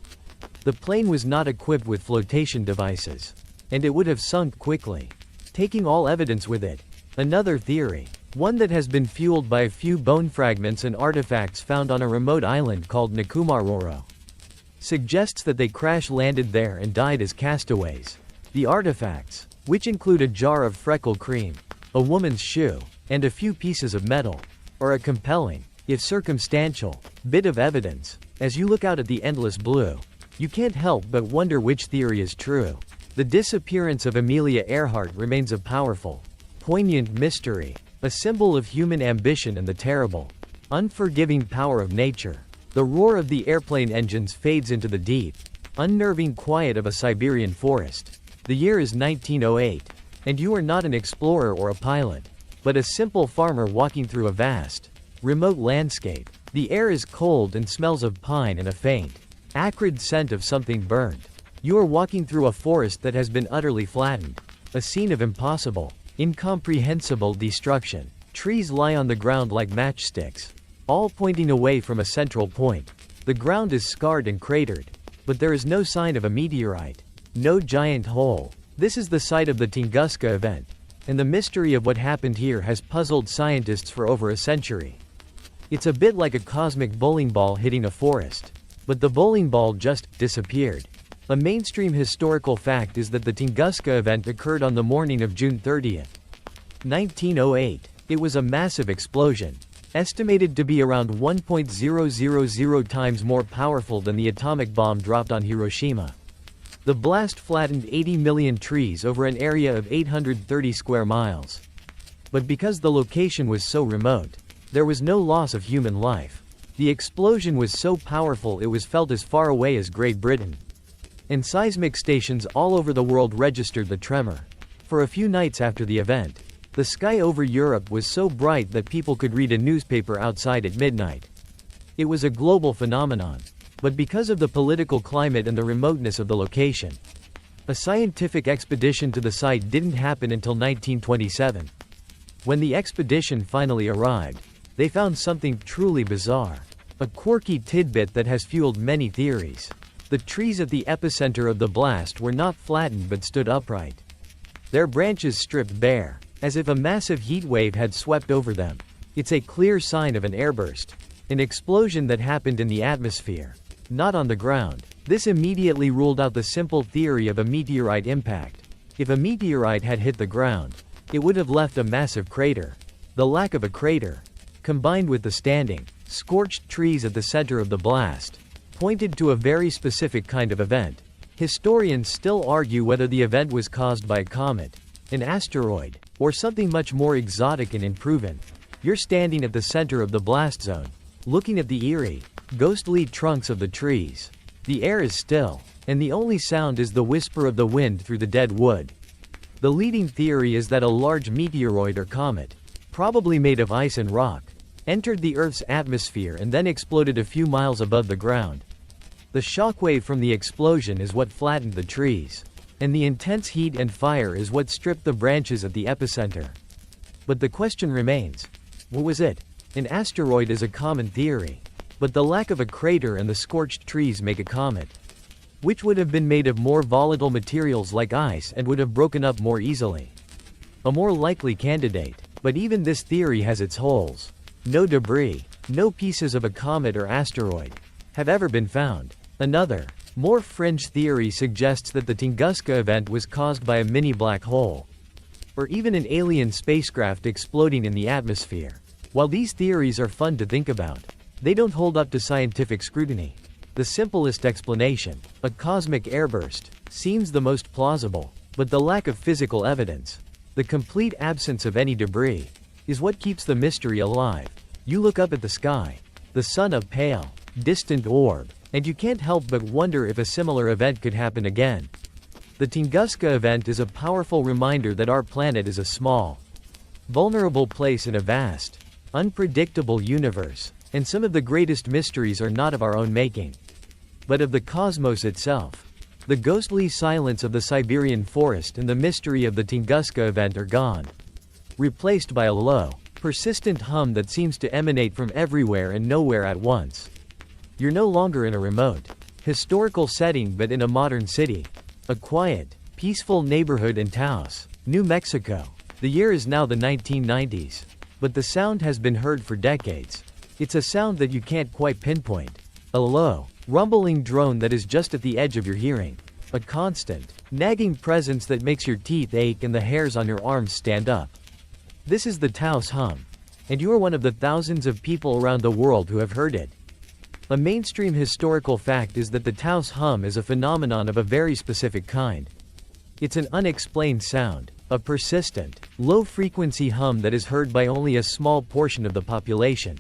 The plane was not equipped with flotation devices, and it would have sunk quickly, taking all evidence with it. Another theory, one that has been fueled by a few bone fragments and artifacts found on a remote island called Nikumaroro, suggests that they crash-landed there and died as castaways. The artifacts, which include a jar of freckle cream, a woman's shoe, and a few pieces of metal, are a compelling, if circumstantial, bit of evidence. As you look out at the endless blue, you can't help but wonder which theory is true. The disappearance of Amelia Earhart remains a powerful, poignant mystery, a symbol of human ambition and the terrible, unforgiving power of nature. The roar of the airplane engines fades into the deep, unnerving quiet of a Siberian forest. The year is 1908, and you are not an explorer or a pilot, but a simple farmer walking through a vast, remote landscape. The air is cold and smells of pine and a faint, acrid scent of something burned. You are walking through a forest that has been utterly flattened, a scene of impossible, incomprehensible destruction. Trees lie on the ground like matchsticks, all pointing away from a central point. The ground is scarred and cratered, but there is no sign of a meteorite, no giant hole. This is the site of the Tunguska event, and the mystery of what happened here has puzzled scientists for over a century. It's a bit like a cosmic bowling ball hitting a forest, but the bowling ball just disappeared. A mainstream historical fact is that the Tunguska event occurred on the morning of June 30, 1908. It was a massive explosion, estimated to be around 1.000 times more powerful than the atomic bomb dropped on Hiroshima. The blast flattened 80 million trees over an area of 830 square miles. But because the location was so remote, there was no loss of human life. The explosion was so powerful it was felt as far away as Great Britain. And seismic stations all over the world registered the tremor. For a few nights after the event, the sky over Europe was so bright that people could read a newspaper outside at midnight. It was a global phenomenon. But because of the political climate and the remoteness of the location, a scientific expedition to the site didn't happen until 1927. When the expedition finally arrived, they found something truly bizarre. A quirky tidbit that has fueled many theories. The trees at the epicenter of the blast were not flattened but stood upright, their branches stripped bare, as if a massive heat wave had swept over them. It's a clear sign of an airburst, an explosion that happened in the atmosphere, not on the ground. This immediately ruled out the simple theory of a meteorite impact. If a meteorite had hit the ground, it would have left a massive crater. The lack of a crater, combined with the standing, scorched trees at the center of the blast, pointed to a very specific kind of event. Historians still argue whether the event was caused by a comet, an asteroid, or something much more exotic and unproven. You're standing at the center of the blast zone, looking at the eerie, ghostly trunks of the trees. The air is still, and the only sound is the whisper of the wind through the dead wood. The leading theory is that a large meteoroid or comet, probably made of ice and rock, entered the Earth's atmosphere and then exploded a few miles above the ground. The shockwave from the explosion is what flattened the trees, and the intense heat and fire is what stripped the branches at the epicenter. But the question remains, what was it? An asteroid is a common theory, but the lack of a crater and the scorched trees make a comet, which would have been made of more volatile materials like ice and would have broken up more easily. A more likely candidate, but even this theory has its holes. No debris, no pieces of a comet or asteroid, have ever been found. Another, more fringe theory suggests that the Tunguska event was caused by a mini black hole, or even an alien spacecraft exploding in the atmosphere. While these theories are fun to think about, they don't hold up to scientific scrutiny. The simplest explanation, a cosmic airburst, seems the most plausible, but the lack of physical evidence, the complete absence of any debris, is what keeps the mystery alive. You look up at the sky, the sun a pale, distant orb, and you can't help but wonder if a similar event could happen again. The Tunguska event is a powerful reminder that our planet is a small, vulnerable place in a vast, unpredictable universe, and some of the greatest mysteries are not of our own making, but of the cosmos itself. The ghostly silence of the Siberian forest and the mystery of the Tunguska event are gone, replaced by a low, persistent hum that seems to emanate from everywhere and nowhere at once. You're no longer in a remote, historical setting but in a modern city, a quiet, peaceful neighborhood in Taos, New Mexico. The year is now the 1990s, but the sound has been heard for decades. It's a sound that you can't quite pinpoint. A low, rumbling drone that is just at the edge of your hearing. A constant, nagging presence that makes your teeth ache and the hairs on your arms stand up. This is the Taos hum, and you are one of the thousands of people around the world who have heard it. A mainstream historical fact is that the Taos hum is a phenomenon of a very specific kind. It's an unexplained sound, a persistent, low-frequency hum that is heard by only a small portion of the population.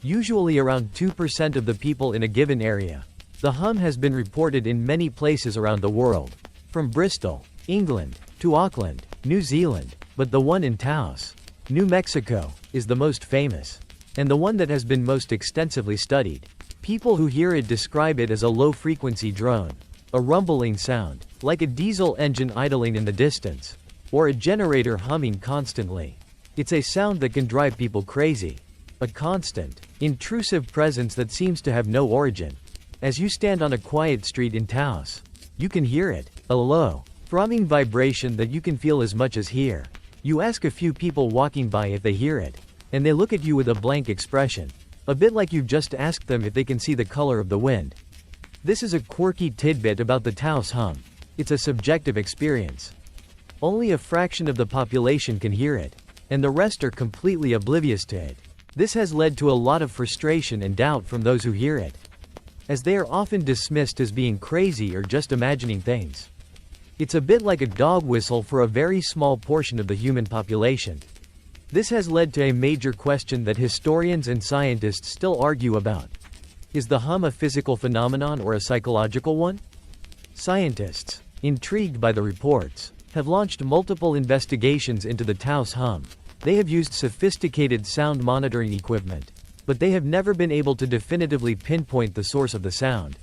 Usually around 2% of the people in a given area. The hum has been reported in many places around the world, from Bristol, England, to Auckland, New Zealand, but the one in Taos, New Mexico, is the most famous, and the one that has been most extensively studied. People who hear it describe it as a low-frequency drone, a rumbling sound, like a diesel engine idling in the distance, or a generator humming constantly. It's a sound that can drive people crazy. A constant, intrusive presence that seems to have no origin. As you stand on a quiet street in Taos, you can hear it, a low, throbbing vibration that you can feel as much as hear. You ask a few people walking by if they hear it, and they look at you with a blank expression, a bit like you've just asked them if they can see the color of the wind. This is a quirky tidbit about the Taos hum. It's a subjective experience. Only a fraction of the population can hear it, and the rest are completely oblivious to it. This has led to a lot of frustration and doubt from those who hear it, as they are often dismissed as being crazy or just imagining things. It's a bit like a dog whistle for a very small portion of the human population. This has led to a major question that historians and scientists still argue about. Is the hum a physical phenomenon or a psychological one? Scientists, intrigued by the reports, have launched multiple investigations into the Taos hum. They have used sophisticated sound monitoring equipment, but they have never been able to definitively pinpoint the source of the sound.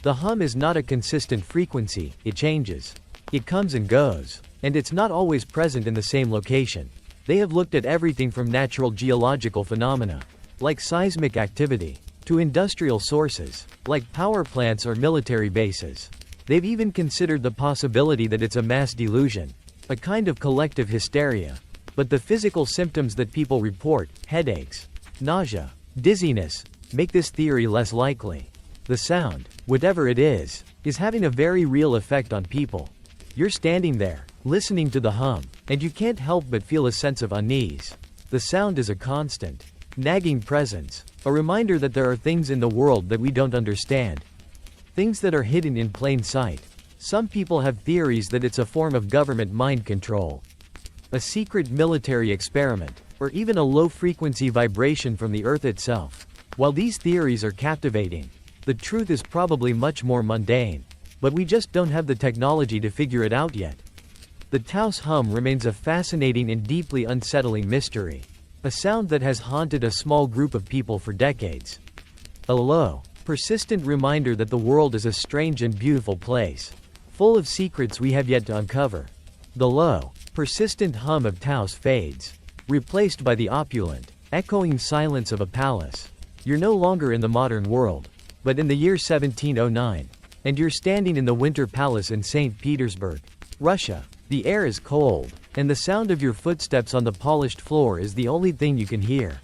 The hum is not a consistent frequency, it changes. It comes and goes, and it's not always present in the same location. They have looked at everything from natural geological phenomena, like seismic activity, to industrial sources, like power plants or military bases. They've even considered the possibility that it's a mass delusion, a kind of collective hysteria. But the physical symptoms that people report, headaches, nausea, dizziness, make this theory less likely. The sound, whatever it is having a very real effect on people. You're standing there, listening to the hum, and you can't help but feel a sense of unease. The sound is a constant, nagging presence, a reminder that there are things in the world that we don't understand. Things that are hidden in plain sight. Some people have theories that it's a form of government mind control. A secret military experiment, or even a low-frequency vibration from the Earth itself. While these theories are captivating, the truth is probably much more mundane. But we just don't have the technology to figure it out yet. The Taos hum remains a fascinating and deeply unsettling mystery. A sound that has haunted a small group of people for decades. A low, persistent reminder that the world is a strange and beautiful place, full of secrets we have yet to uncover. The low, persistent hum of Taos fades, replaced by the opulent, echoing silence of a palace. You're no longer in the modern world, but in the year 1709, and you're standing in the Winter Palace in St. Petersburg, Russia. The air is cold, and the sound of your footsteps on the polished floor is the only thing you can hear.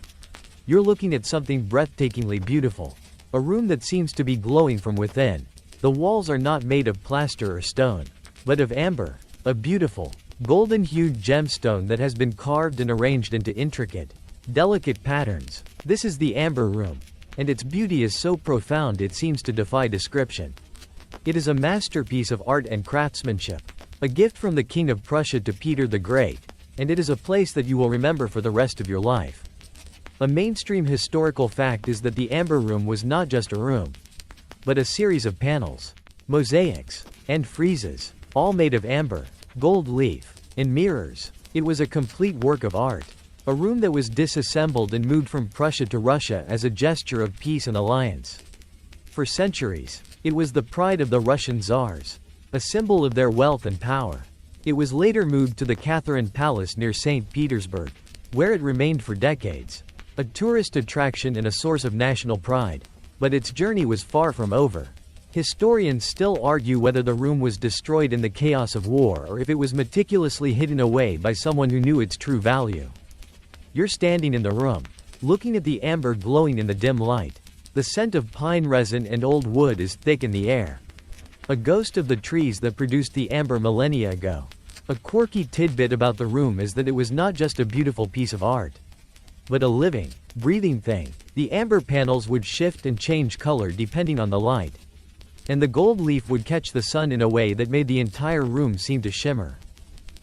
You're looking at something breathtakingly beautiful, a room that seems to be glowing from within. The walls are not made of plaster or stone, but of amber, a beautiful, golden-hued gemstone that has been carved and arranged into intricate, delicate patterns. This is the Amber Room, and its beauty is so profound it seems to defy description. It is a masterpiece of art and craftsmanship, a gift from the King of Prussia to Peter the Great, and it is a place that you will remember for the rest of your life. A mainstream historical fact is that the Amber Room was not just a room, but a series of panels, mosaics, and friezes, all made of amber, gold leaf, and mirrors. It was a complete work of art. A room that was disassembled and moved from Prussia to Russia as a gesture of peace and alliance. For centuries, it was the pride of the Russian czars, a symbol of their wealth and power. It was later moved to the Catherine Palace near St. Petersburg, where it remained for decades, a tourist attraction and a source of national pride. But its journey was far from over. Historians still argue whether the room was destroyed in the chaos of war or if it was meticulously hidden away by someone who knew its true value. You're standing in the room, looking at the amber glowing in the dim light. The scent of pine resin and old wood is thick in the air, a ghost of the trees that produced the amber millennia ago. A quirky tidbit about the room is that it was not just a beautiful piece of art, but a living, breathing thing. The amber panels would shift and change color depending on the light, and the gold leaf would catch the sun in a way that made the entire room seem to shimmer.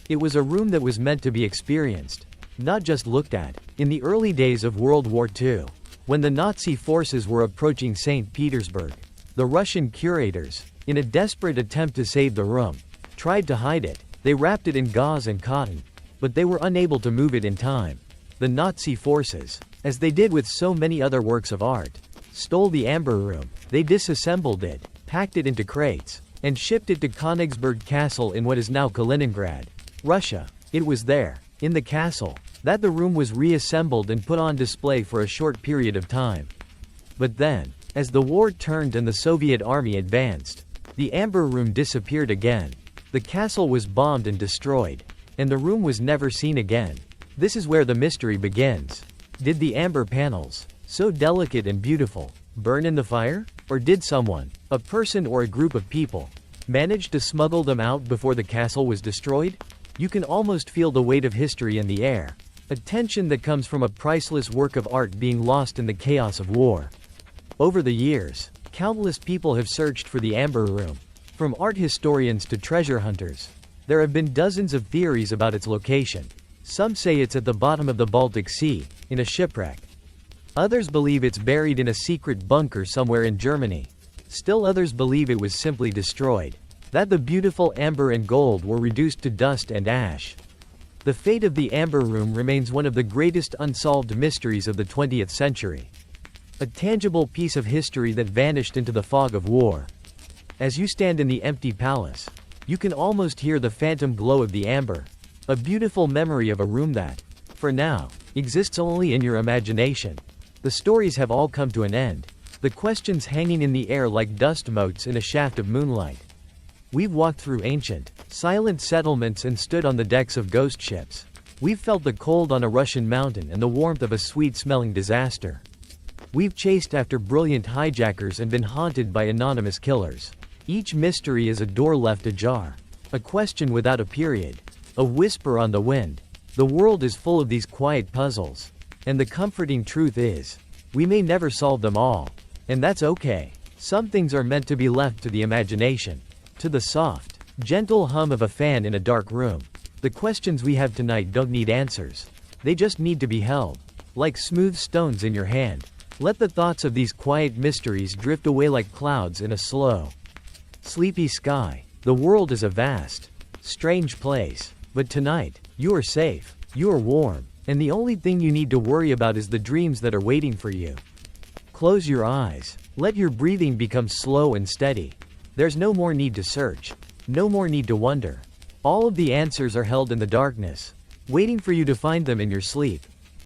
It was a room that was meant to be experienced, not just looked at. In the early days of World War II, when the Nazi forces were approaching St. Petersburg, the Russian curators, in a desperate attempt to save the room, tried to hide it. They wrapped it in gauze and cotton, but they were unable to move it in time. The Nazi forces, as they did with so many other works of art, stole the Amber Room. They disassembled it, packed it into crates, and shipped it to Königsberg Castle in what is now Kaliningrad, Russia. It was there, in the castle, that the room was reassembled and put on display for a short period of time. But then, as the war turned and the Soviet army advanced, the Amber Room disappeared again. The castle was bombed and destroyed, and the room was never seen again. This is where the mystery begins. Did the amber panels, so delicate and beautiful, burn in the fire? Or did someone, a person or a group of people, manage to smuggle them out before the castle was destroyed? You can almost feel the weight of history in the air, a tension that comes from a priceless work of art being lost in the chaos of war. Over the years, countless people have searched for the Amber Room, from art historians to treasure hunters. There have been dozens of theories about its location. Some say it's at the bottom of the Baltic Sea, in a shipwreck. Others believe it's buried in a secret bunker somewhere in Germany. Still others believe it was simply destroyed, that the beautiful amber and gold were reduced to dust and ash. The fate of the Amber Room remains one of the greatest unsolved mysteries of the 20th century. A tangible piece of history that vanished into the fog of war. As you stand in the empty palace, you can almost hear the phantom glow of the amber. A beautiful memory of a room that, for now, exists only in your imagination. The stories have all come to an end, the questions hanging in the air like dust motes in a shaft of moonlight. We've walked through ancient, silent settlements and stood on the decks of ghost ships. We've felt the cold on a Russian mountain and the warmth of a sweet-smelling disaster. We've chased after brilliant hijackers and been haunted by anonymous killers. Each mystery is a door left ajar, a question without a period, a whisper on the wind. The world is full of these quiet puzzles, and the comforting truth is, we may never solve them all, and that's okay. Some things are meant to be left to the imagination, to the soft, gentle hum of a fan in a dark room. The questions we have tonight don't need answers. They just need to be held. Like smooth stones in your hand. Let the thoughts of these quiet mysteries drift away like clouds in a slow, sleepy sky. The world is a vast, strange place. But tonight, you are safe, you are warm, and the only thing you need to worry about is the dreams that are waiting for you. Close your eyes. Let your breathing become slow and steady. There's no more need to search. No more need to wonder. All of the answers are held in the darkness, waiting for you to find them in your sleep.